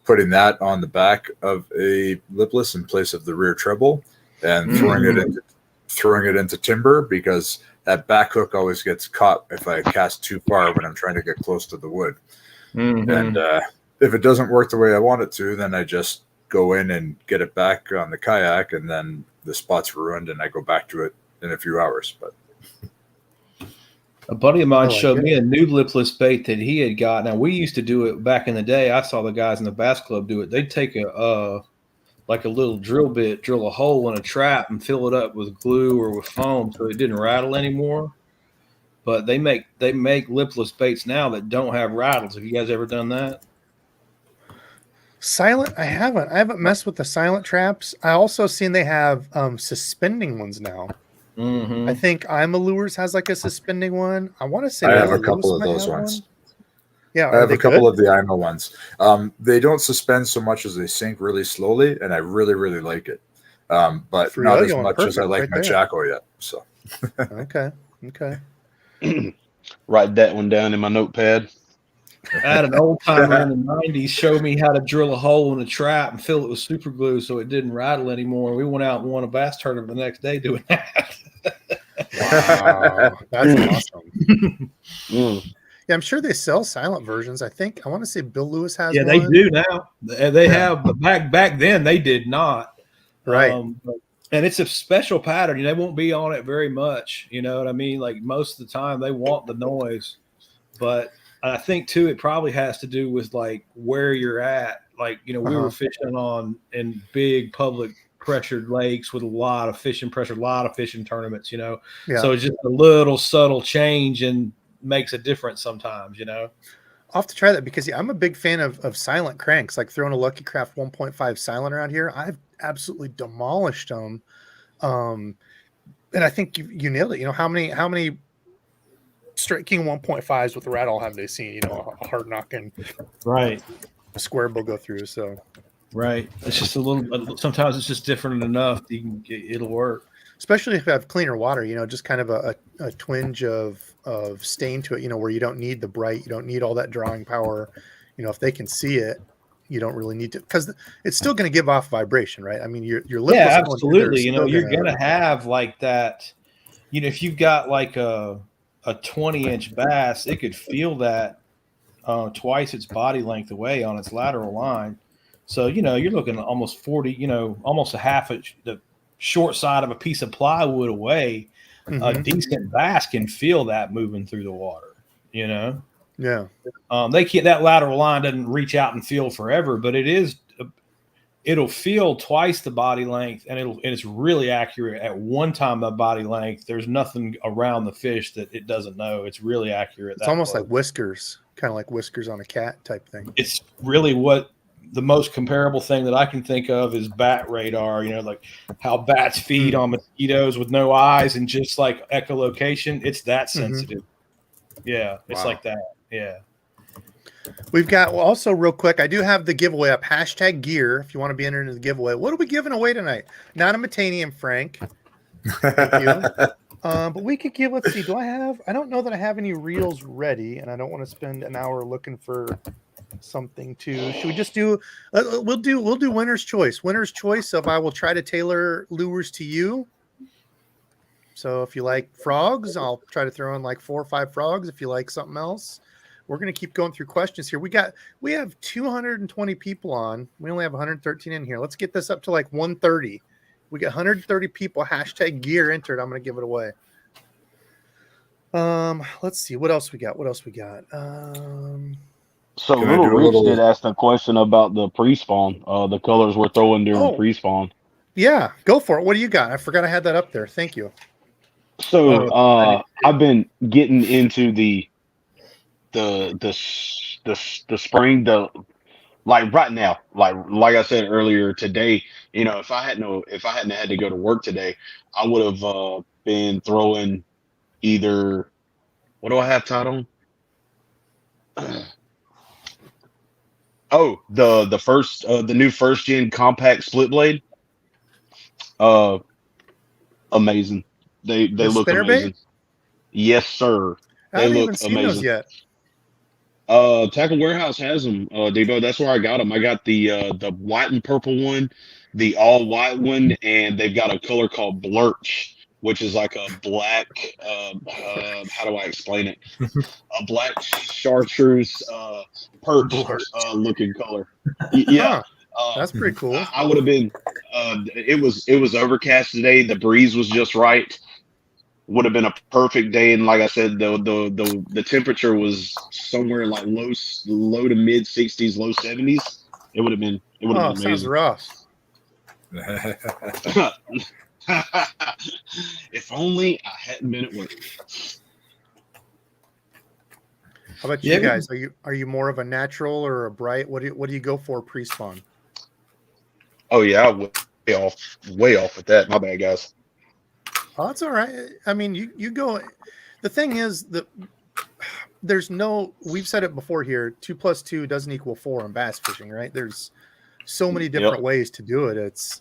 putting that on the back of a lipless in place of the rear treble, and throwing it into timber, because that back hook always gets caught if I cast too far when I'm trying to get close to the wood. And if it doesn't work the way I want it to, then I just go in and get it back on the kayak, and then the spot's ruined, and I go back to it in a few hours. But a buddy of mine like showed it. me a new lipless bait that he had got. Now, we used to do it back in the day. I saw the guys in the bass club do it. They'd take a little drill bit, drill a hole in a trap, and fill it up with glue or with foam so it didn't rattle anymore. But they make lipless baits now that don't have rattles. Have you guys ever done that? Silent? I haven't messed with the silent traps. I also seen they have suspending ones now. Mm-hmm. I think I'm a Lures has like a suspending one. I want to say I have Little a couple Lewis of might those have ones. one. Yeah, I have they a couple good? of the IMO ones. They don't suspend so much as they sink really slowly, and I really, really like it. But For not you, as you're much as I perfect like right my there. Chaco yet. So Okay. Write that one down in my notepad. I had an old timer in the 90s show me how to drill a hole in a trap and fill it with super glue so it didn't rattle anymore. We went out and won a bass tournament the next day doing that. Wow, that's awesome. Mm. Yeah, I'm sure they sell silent versions. I want to say Bill Lewis has Yeah, one. they do now. They Yeah. have, but back then they did not. Right. And it's a special pattern. They won't be on it very much. You know what I mean? Like most of the time they want the noise. But I think too, it probably has to do with like where you're at. Like, we were fishing in big public pressured lakes with a lot of fishing pressure, a lot of fishing tournaments, Yeah. So it's just a little subtle change and makes a difference sometimes, I'll have to try that because I'm a big fan of silent cranks, like throwing a Lucky Craft 1.5 silent around here. I've absolutely demolished them. And I think you nailed it. How many Straight King 1.5s with the rattle have they seen? A hard knocking right square bill go through. So right, it's just a little. Sometimes it's just different enough. It'll work. Especially if you have cleaner water, just kind of a twinge of stain to it, where you don't need the bright, you don't need all that drawing power. If they can see it, you don't really need to, because it's still going to give off vibration, right? I mean, your lip. Yeah, absolutely. You're going to have like that. If you've got like a 20-inch bass, it could feel that twice its body length away on its lateral line. So, you're looking at almost 40, almost a half inch, the short side of a piece of plywood away. Mm-hmm. A decent bass can feel that moving through the water, Yeah. They can't, that lateral line doesn't reach out and feel forever, but it'll feel twice the body length, and it's really accurate at one time the body length. There's nothing around the fish that it doesn't know. It's really accurate. It's almost like whiskers, kind of like whiskers on a cat type thing. It's really what the most comparable thing that I can think of is bat radar, like how bats feed on mosquitoes with no eyes and just like echolocation. It's that sensitive. Yeah. It's like that. Yeah. We've got also real quick. I do have the giveaway up, #gear. If you want to be entered into the giveaway, what are we giving away tonight? Not a Metanium, Frank. Thank you. But we could give, let's see, I don't know that I have any reels ready, and I don't want to spend an hour looking for something to, should we just do, we'll do winner's choice. Winner's choice of I will try to tailor lures to you. So if you like frogs, I'll try to throw in like 4 or 5 frogs. If you like something else, we're going to keep going through questions here. We have 220 people on. We only have 113 in here. Let's get this up to like 130. We got 130 people, #gear entered. I'm going to give it away. Let's see what else we got. So Little Rich did ask a question about the pre-spawn, the colors we're throwing during pre-spawn. Yeah, go for it. What do you got? I forgot I had that up there. Thank you. So I've been getting into the spring, like right now, like I said earlier today, if I hadn't had to go to work today, I would have been throwing either, what do I have tied on? Oh, the new first gen compact split blade. Amazing. They look amazing. Bait? Yes, sir. I haven't even seen those yet. Tackle Warehouse has them, Debo. That's where I got them. I got the white and purple one, the all white one, and they've got a color called Blurch, which is like a black, how do I explain it? A black chartreuse perch looking color. Yeah. That's pretty cool. I would have been. It was overcast today. The breeze was just right. Would have been a perfect day, and like I said, the temperature was somewhere like low to mid 60s, low 70s. It would have been. It would have been Sounds amazing. rough. If only I hadn't been at work. How about you guys? Are you more of a natural or a bright? What do you go for pre-spawn? Oh yeah, I was way off with that. My bad, guys. Oh, that's all right. I mean, you go. The thing is that there's no. We've said it before here. 2 + 2 doesn't equal 4 in bass fishing, right? There's so many different ways to do it. It's.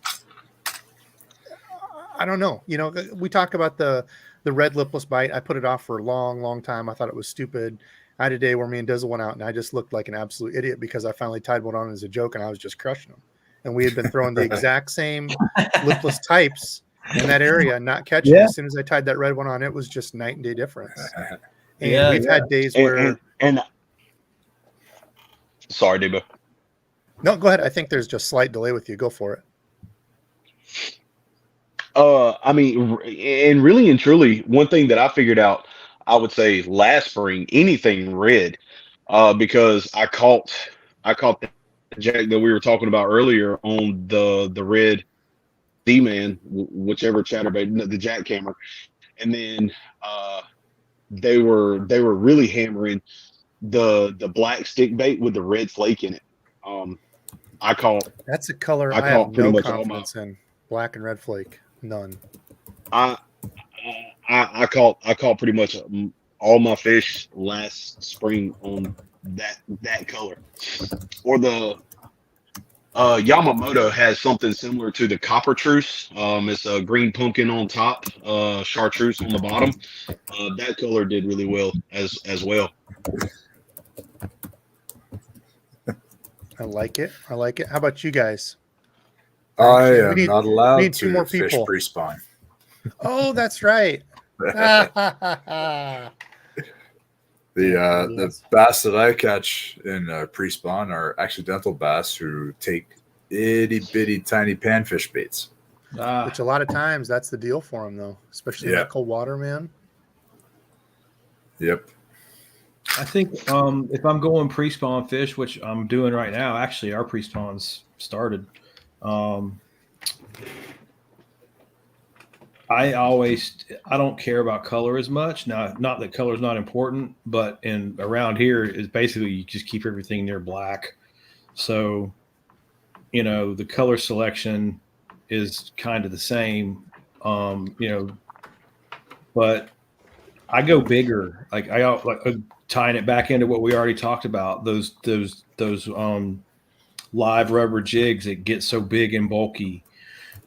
I don't know. You know, we talk about the red lipless bite. I put it off for a long time. I thought it was stupid. I had a day where me and Dizzle went out and I just looked like an absolute idiot because I finally tied one on as a joke and I was just crushing them. And we had been throwing the exact same lipless types in that area and not catching it. As soon as I tied that red one on, it was just night and day difference. And we've had days where sorry, Debo. No, go ahead. I think there's just slight delay with you. Go for it. I mean, and really and truly, one thing that I figured out, I would say last spring, anything red, because I caught the jack that we were talking about earlier on the red D-man, whichever chatterbait, the jackhammer, and then they were really hammering the black stick bait with the red flake in it. I caught. That's a color I have no confidence in. Black and red flake, none. I caught pretty much all my fish last spring on that color. Or the Yamamoto has something similar to the copper truce. It's a green pumpkin on top, chartreuse on the bottom. That color did really well as well. I like it. How about you guys? I am not allowed need 2 more to fish people. pre-spawn. Oh, that's right. The bass that I catch in pre-spawn are accidental bass who take itty bitty tiny panfish baits. Which a lot of times that's the deal for them, though, especially in that cold water, man. Yep. I think if I'm going pre-spawn fish, which I'm doing right now, actually our pre-spawns started. I don't care about color as much. Now, not that color is not important, but around here is basically you just keep everything near black. So, you know, the color selection is kind of the same, you know, but I go bigger. Like tying it back into what we already talked about, those live rubber jigs that get so big and bulky.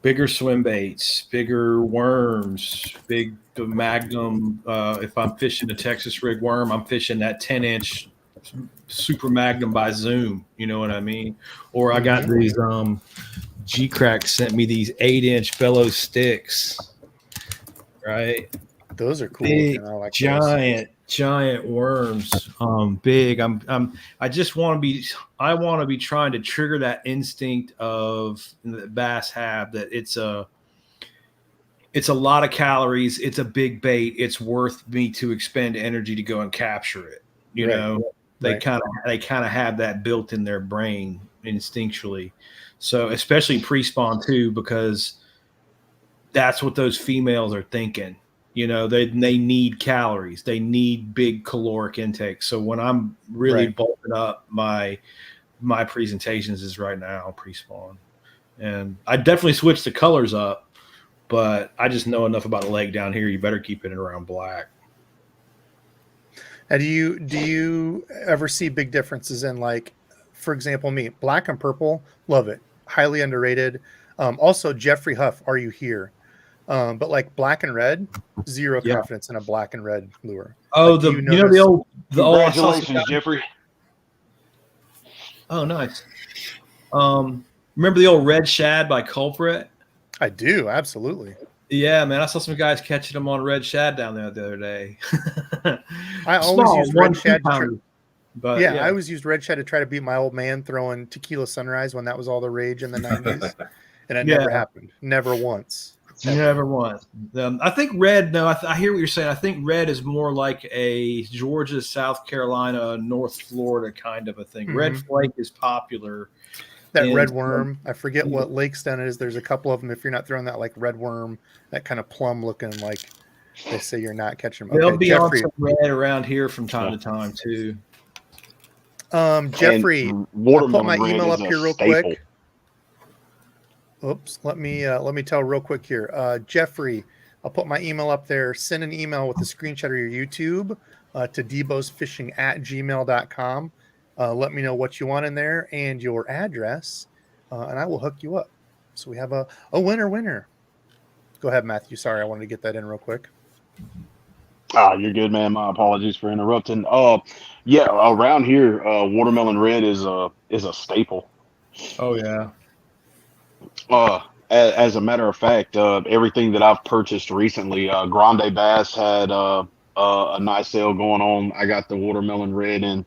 Bigger swim baits, bigger worms, the Magnum. If I'm fishing a Texas rig worm, I'm fishing that 10-inch Super Magnum by Zoom. You know what I mean? Or I got these G-Crack sent me these 8-inch bellows sticks. Right? Those are cool. Big, I like giant worms. Big. I just want to be. I want to be trying to trigger that instinct of that bass have that it's a lot of calories. It's a big bait. It's worth me to expend energy to go and capture it. You know, they kind of have that built in their brain instinctually. So especially pre-spawn too, because that's what those females are thinking. You know, they need calories. They need big caloric intake. So when I'm really bulking up my presentations is right now pre-spawn. And I definitely switched the colors up, but I just know enough about a lake down here. You better keep it around black. And do you ever see big differences in, like, for example, me, black and purple, love it. Highly underrated. Also, Jeffrey Huff, Are You Here? But like black and red, zero confidence in a black and red lure. Oh, like, the old congratulations, Jeffrey. Oh, nice. Remember the old red shad by Culprit? I do, absolutely. Yeah, man, I saw some guys catching them on red shad down there the other day. I always use red shad. But yeah, I always used red shad to try to beat my old man throwing tequila sunrise when that was all the rage in the 90s. And it never happened. Never once. Never once. I think red. No, I hear what you're saying. I think red is more like a Georgia, South Carolina, North Florida kind of a thing. Red flake is popular. That red worm. I forget what Lakestone it is. There's a couple of them. If you're not throwing that like red worm, that kind of plum looking, like they say you're not catching them. They'll be Jeffrey, on some red around here from time to time too. Jeffrey, I'll put my email up here real quick. Oops, let me tell real quick here. Jeffrey, I'll put my email up there. Send an email with a screenshot of your YouTube to DEBO'Sfishing@gmail.com. Let me know what you want in there and your address, and I will hook you up. So we have a winner. Go ahead, Matthew. Sorry, I wanted to get that in real quick. You're good, man. My apologies for interrupting. Yeah, around here, watermelon red is a staple. Oh yeah. As a matter of fact, everything that I've purchased recently, Grande Bass had a nice sale going on. I got the watermelon red and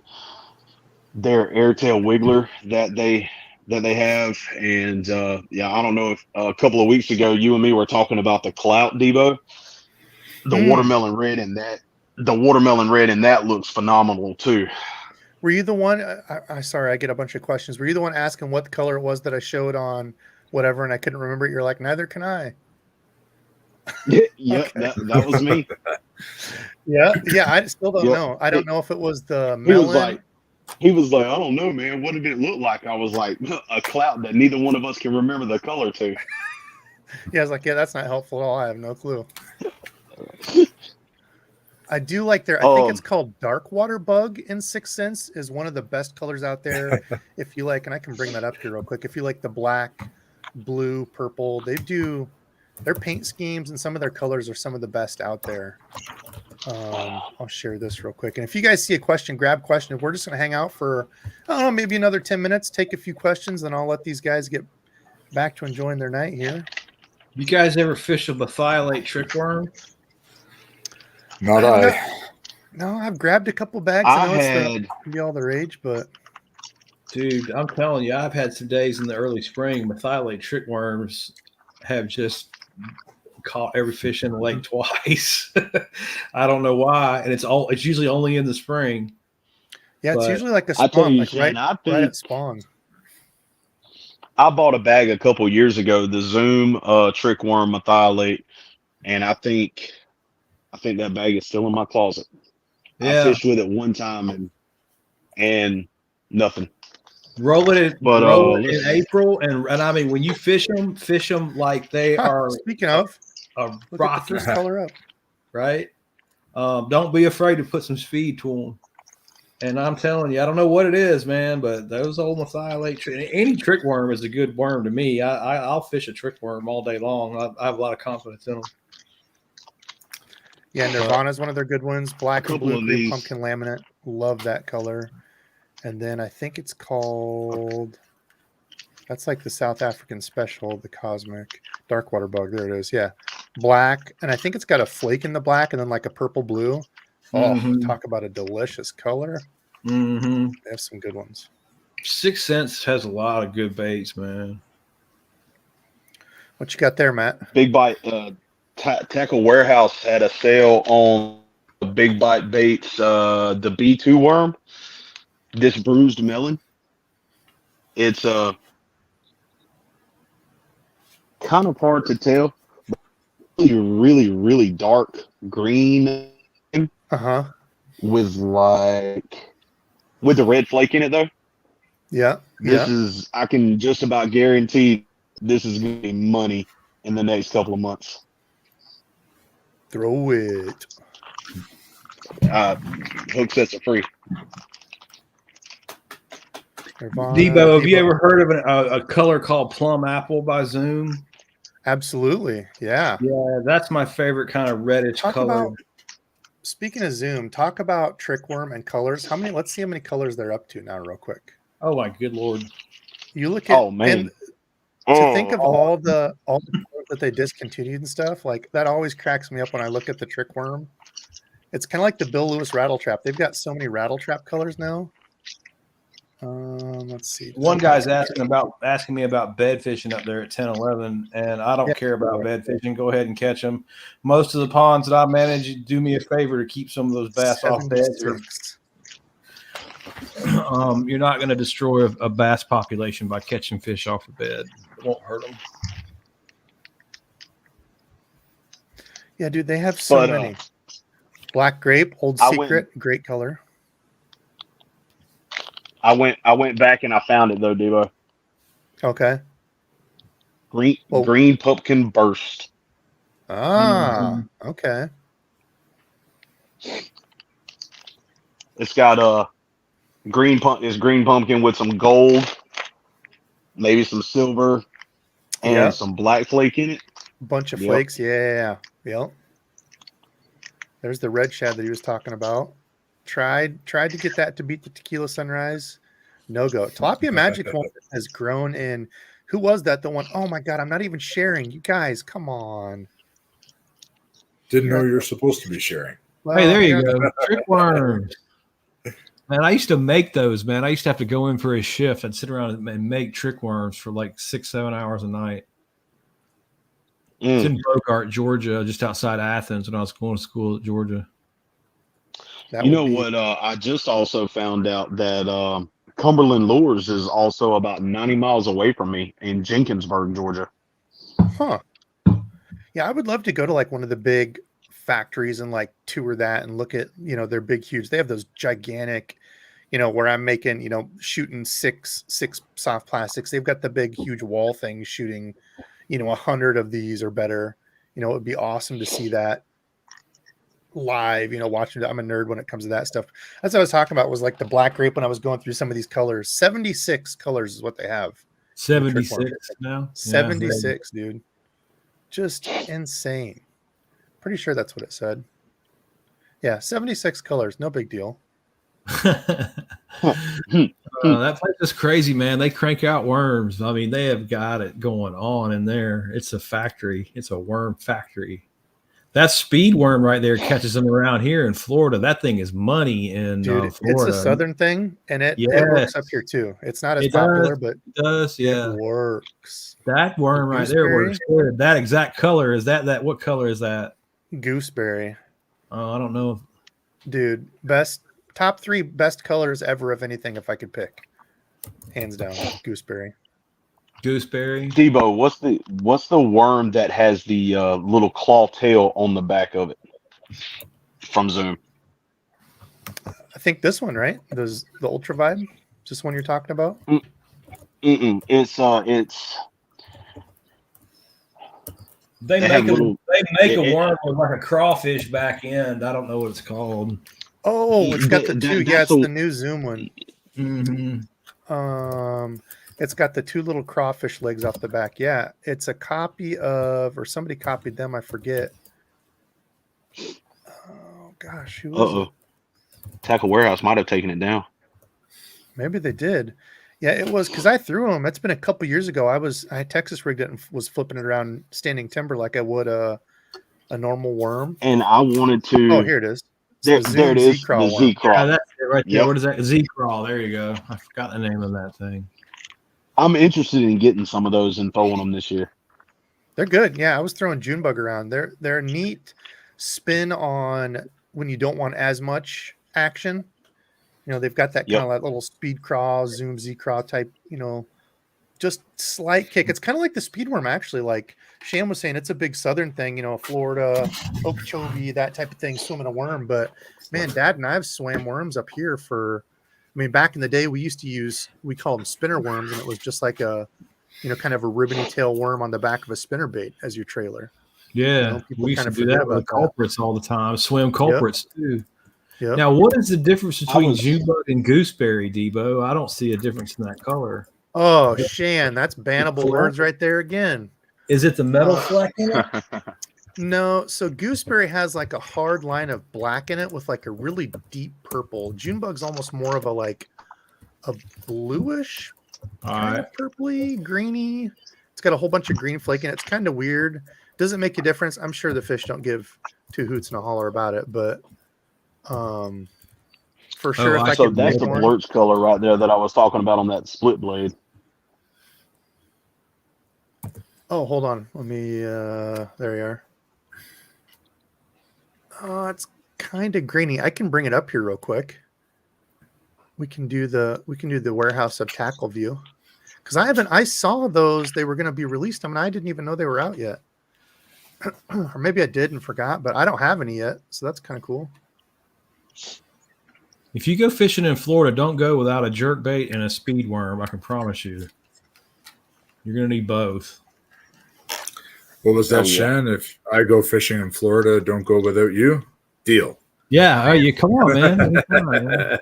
their airtail wiggler that they have, and yeah, I don't know if a couple of weeks ago you and me were talking about the clout Debo, the watermelon red and that. The watermelon red and that looks phenomenal too. Were you the one? I sorry, I get a bunch of questions. Were you the one asking what color it was that I showed on whatever, and I couldn't remember it? You're like, neither can I. Yeah, okay. that was me. Yeah, I still don't know. I don't know if it was the melon. He was like, I don't know, man. What did it look like? I was like, a cloud that neither one of us can remember the color to. Yeah, I was like, yeah, that's not helpful at all. I have no clue. I do like their, I think it's called Dark Water Bug in 6th Sense is one of the best colors out there. If you like, and I can bring that up here real quick. If you like the black, blue, purple, they do their paint schemes and some of their colors are some of the best out there. I'll share this real quick. And if you guys see a question, grab question. If we're just going to hang out for, I don't know, maybe another 10 minutes, take a few questions, then I'll let these guys get back to enjoying their night here. You guys ever fish a methylate trickworm? Not No, I've grabbed a couple bags. I know it's be all the rage, but dude, I'm telling you, I've had some days in the early spring. Methylate trickworms have just caught every fish in the lake twice. I don't know why, and it's usually only in the spring. Yeah, it's usually like a spawn, like right at spawn. I bought a bag a couple years ago, the Zoom trickworm methylate, and I think that bag is still in my closet. Yeah. I fished with it one time and nothing. Roll it in April, and I mean when you fish them like they are. Speaking of, look at the first color up, right? Don't be afraid to put some speed to them. And I'm telling you, I don't know what it is, man, but those old methylate any trickworm is a good worm to me. I'll fish a trickworm all day long. I have a lot of confidence in them. Yeah, Nirvana is one of their good ones. Black and blue green pumpkin laminate. Love that color. And then I think it's called, that's like the South African special, the Cosmic Dark Water Bug. There it is. Yeah. Black. And I think it's got a flake in the black and then like a purple blue. Oh, talk about a delicious color. They have some good ones. 6th Sense has a lot of good baits, man. What you got there, Matt? Big Bite. Tackle Warehouse had a sale on the Big Bite baits, the B2 worm, this bruised melon. It's kind of hard to tell. Really, really dark green. With the red flake in it though. Yeah. This is, I can just about guarantee this is going to be money in the next couple of months. Throw it. Hook sets are free. Debo, have you ever heard of a color called plum apple by Zoom? Absolutely. Yeah. Yeah, that's my favorite kind of reddish color. Speaking of Zoom, talk about trickworm and colors. Let's see how many colors they're up to now real quick. Oh my good Lord. You look at, man. To think of all the colors that they discontinued and stuff, like that always cracks me up when I look at the trickworm. It's kind of like the Bill Lewis rattle trap. They've got so many rattle trap colors now. Let's see. One guy's asking me about bed fishing up there at 1011, and I don't care about bed fishing. Go ahead and catch them. Most of the ponds that I manage, do me a favor to keep some of those bass off beds. You're not going to destroy a bass population by catching fish off the bed. It won't hurt them. Yeah, dude, they have so many. Black grape, Old Secret, great color. I went back and I found it though, Debo. Okay. Green pumpkin burst. Okay. It's got green pumpkin with some gold, maybe some silver, and some black flake in it. Bunch of flakes, Yep. There's the red shad that he was talking about. Tried to get that to beat the Tequila Sunrise. No go. Tilapia Magic has grown in. Who was that? The one? Oh my God, I'm not even sharing. You guys, come on. Didn't know you were supposed to be sharing. Well, hey, there you go. Trick worms. Man, I used to make those, man. I used to have to go in for a shift and sit around and make trick worms for like 6-7 hours a night. It's in Bogart, Georgia, just outside Athens when I was going to school at Georgia. You know what? I just also found out that Cumberland Lures is also about 90 miles away from me in Jenkinsburg, Georgia. Huh. Yeah, I would love to go to like one of the big factories and like tour that and look at, their big, huge. They have those gigantic, where I'm making, shooting six soft plastics. They've got the big, huge wall things shooting, 100 of these or better. It would be awesome to see that live, watching it. I'm a nerd when it comes to that stuff. That's what I was talking about, was like the black grape when I was going through some of these colors. 76 colors is what they have. 76 now? 76, dude. Just insane. Pretty sure that's what it said. Yeah, 76 colors. No big deal. That place is crazy, man. They crank out worms. I mean, they have got it going on in there. It's a factory. It's a worm factory. That speed worm right there catches them around here in Florida. That thing is money in Florida. It's a southern thing, and it works up here too. It's not as popular, but it does. Yeah, it works. That worm right there works good. That exact color is that. What color is that? Gooseberry. Oh, I don't know. Dude, top 3 best colors ever of anything if I could pick. Hands down, gooseberry. Gooseberry. Debo, what's the worm that has the little claw tail on the back of it from Zoom? I think this one, right? The Ultra Vibe. Is this one you're talking about? It's They make a worm with like a crawfish back end. I don't know what it's called. Oh, it's got the two. Yeah, it's the new Zoom one. Mm-hmm. It's got the 2 little crawfish legs off the back. Yeah, it's a copy of, or somebody copied them. I forget. Oh gosh, who was it? Tackle Warehouse might have taken it down. Maybe they did. Yeah, it was because I threw them. It's been a couple years ago. I Texas rigged it and was flipping it around standing timber like I would a normal worm. And I wanted to. Oh, here it is. There it is. The Z-Crawl. Yeah, that's it right there. Yep. What is that? Z-Crawl. There you go. I forgot the name of that thing. I'm interested in getting some of those and throwing them this year. They're good. Yeah, I was throwing June bug around. They're a neat spin on when you don't want as much action. They've got that kind of like little speed crawl, Zoom Z crawl type, just slight kick. It's kind of like the speed worm, actually. Like Sham was saying, it's a big southern thing, Florida, Okeechobee, that type of thing, swimming a worm. But man, Dad and I have swam worms up here back in the day, we call them spinner worms, and it was just like a, kind of a ribbony tail worm on the back of a spinner bait as your trailer. Yeah, we used to do that with culprits all the time, swim culprits too. Yep. Now, what is the difference between June bug and gooseberry, Debo? I don't see a difference in that color. Oh, Shan, that's bannable words right there again. Is it the metal fleck in it? No, so gooseberry has like a hard line of black in it with like a really deep purple. June bug's almost more of a bluish, kind of purpley, greeny. It's got a whole bunch of green flake in it. It's kind of weird. Doesn't make a difference. I'm sure the fish don't give 2 hoots and a holler about it, but for sure. If I So could that's pick the one. blurch color right there that I was talking about on that split blade. Oh, hold on. Let me. There you are. Oh, it's kind of grainy. I can bring it up here real quick. We can do the warehouse of tackle view, because I saw those, they were going to be released. I mean, I didn't even know they were out yet. Or maybe I did and forgot, but I don't have any yet, so that's kind of cool. If you go fishing in Florida, don't go without a jerkbait and a speed worm. I can promise you. You're going to need both. What was that, Oh, yeah. Shan? If I go fishing in Florida, don't go without you. Deal. Yeah, you come on, man. Come on, man.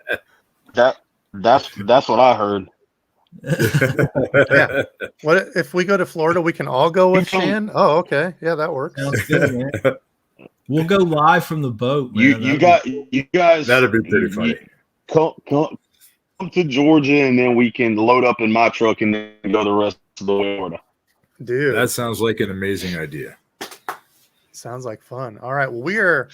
That's what I heard. Yeah. What if we go to Florida? We can all go with Shan. Oh, okay. Yeah, that works. Sounds good, man. We'll go live from the boat, man. You guys. That'd be pretty funny. Come to Georgia, and then we can load up in my truck and then go the rest of the way to Florida. Dude, That sounds like an amazing idea. sounds like fun. All right. Well, we're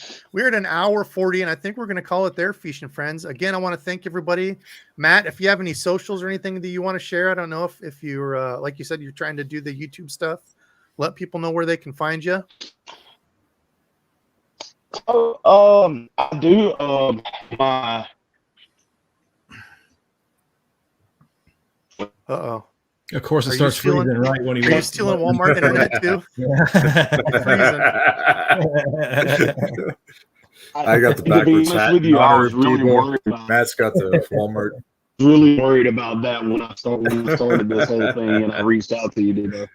at an hour 40, and I think we're going to call it there, Fishing Friends. Again, I want to thank everybody. Matt, if you have any socials or anything that you want to share, I don't know if you're like you said, you're trying to do the YouTube stuff. Let people know where they can find you. I do. My Uh-oh. Of course, it Are you starts stealing- freezing right when he Are you wants to stealing button. Walmart internet too? I got the to be backwards honest hat. with you, I was Honor really people. worried about. Matt's got the Walmart. Really worried about that when I started this whole thing, and I reached out to you today.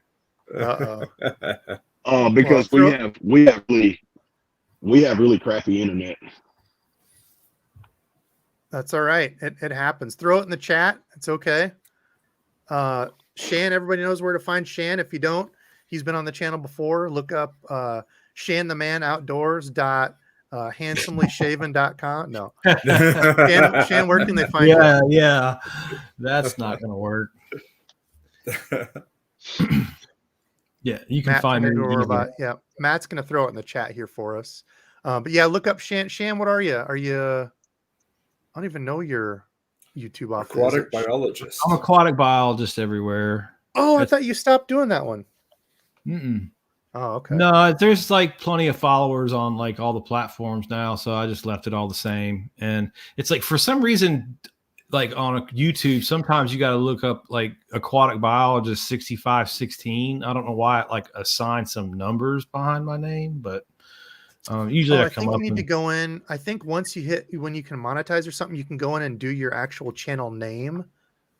Uh-oh. Because Well, we have really crappy internet. That's all right. It happens. Throw it in the chat. It's okay. Shan, everybody knows where to find Shan. If you don't, he's been on the channel before. Look up Shan the Man Outdoors handsomely-shaven.com. No. Shan, where can they find you? Yeah. That's not going to work. Yeah, you can Matt, find me. Matt's going to throw it in the chat here for us. But yeah, look up Shan. Shan, what are you? Are you? I don't even know your YouTube off. Aquatic biologist. I'm aquatic biologist everywhere. Oh, I thought you stopped doing that one. Mm-mm. Oh, okay. No, there's like plenty of followers on like all the platforms now, so I just left it all the same. And it's like for some reason, like on a YouTube, sometimes you got to look up like aquatic biologist 6516. I don't know why it like assigns some numbers behind my name, but usually I come think up. you need to go in. I think once you hit when you can monetize or something, you can go in and do your actual channel name.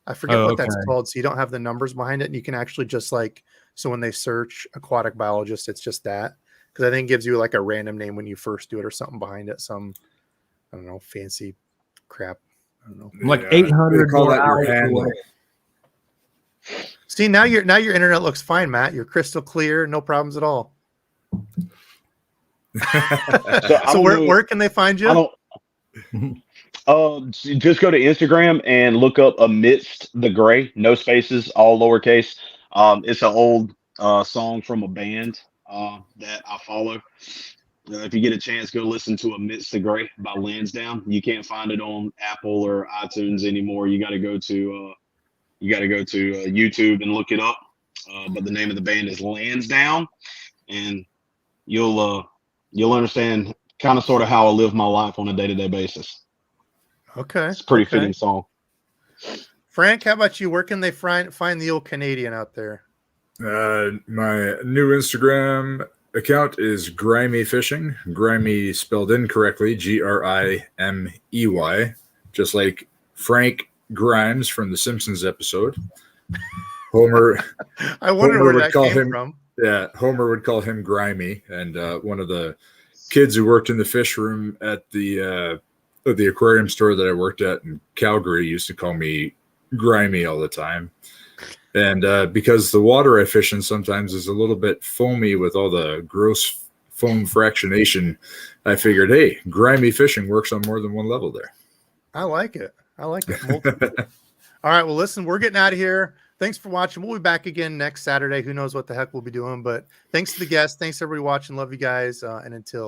I forget what that's called, so you don't have the numbers behind it, and you can actually just like, so when they search aquatic biologist, it's just that, because I think it gives you like a random name when you first do it or something behind it, some I don't know, fancy crap. I don't know. Like 800. They call that your handle. See, now your internet looks fine, Matt. You're crystal clear, no problems at all. So where can they find you? Just go to Instagram and look up Amidst the Gray, no spaces, all lowercase. It's an old song from a band that I follow. If you get a chance, go listen to Amidst the Gray by Lansdowne. You can't find it on Apple or iTunes anymore. You got to go to YouTube and look it up. But the name of the band is Lansdowne, and you'll understand kind of sort of how I live my life on a day-to-day basis. Okay. It's a pretty fitting song. Frank, how about you? Where can they find the old Canadian out there? My new Instagram account is Grimy Fishing. Grimy spelled incorrectly, Grimey, just like Frank Grimes from the Simpsons episode. Homer. I wonder where that came from. Yeah, Homer would call him Grimy, and one of the kids who worked in the fish room at the aquarium store that I worked at in Calgary used to call me Grimy all the time. And because the water I fish in sometimes is a little bit foamy with all the gross foam fractionation, I figured, hey, Grimy Fishing works on more than one level there. I like it. All right, well, listen, we're getting out of here. Thanks for watching. We'll be back again next Saturday. Who knows what the heck we'll be doing, but thanks to the guests. Thanks everybody watching. Love you guys. And until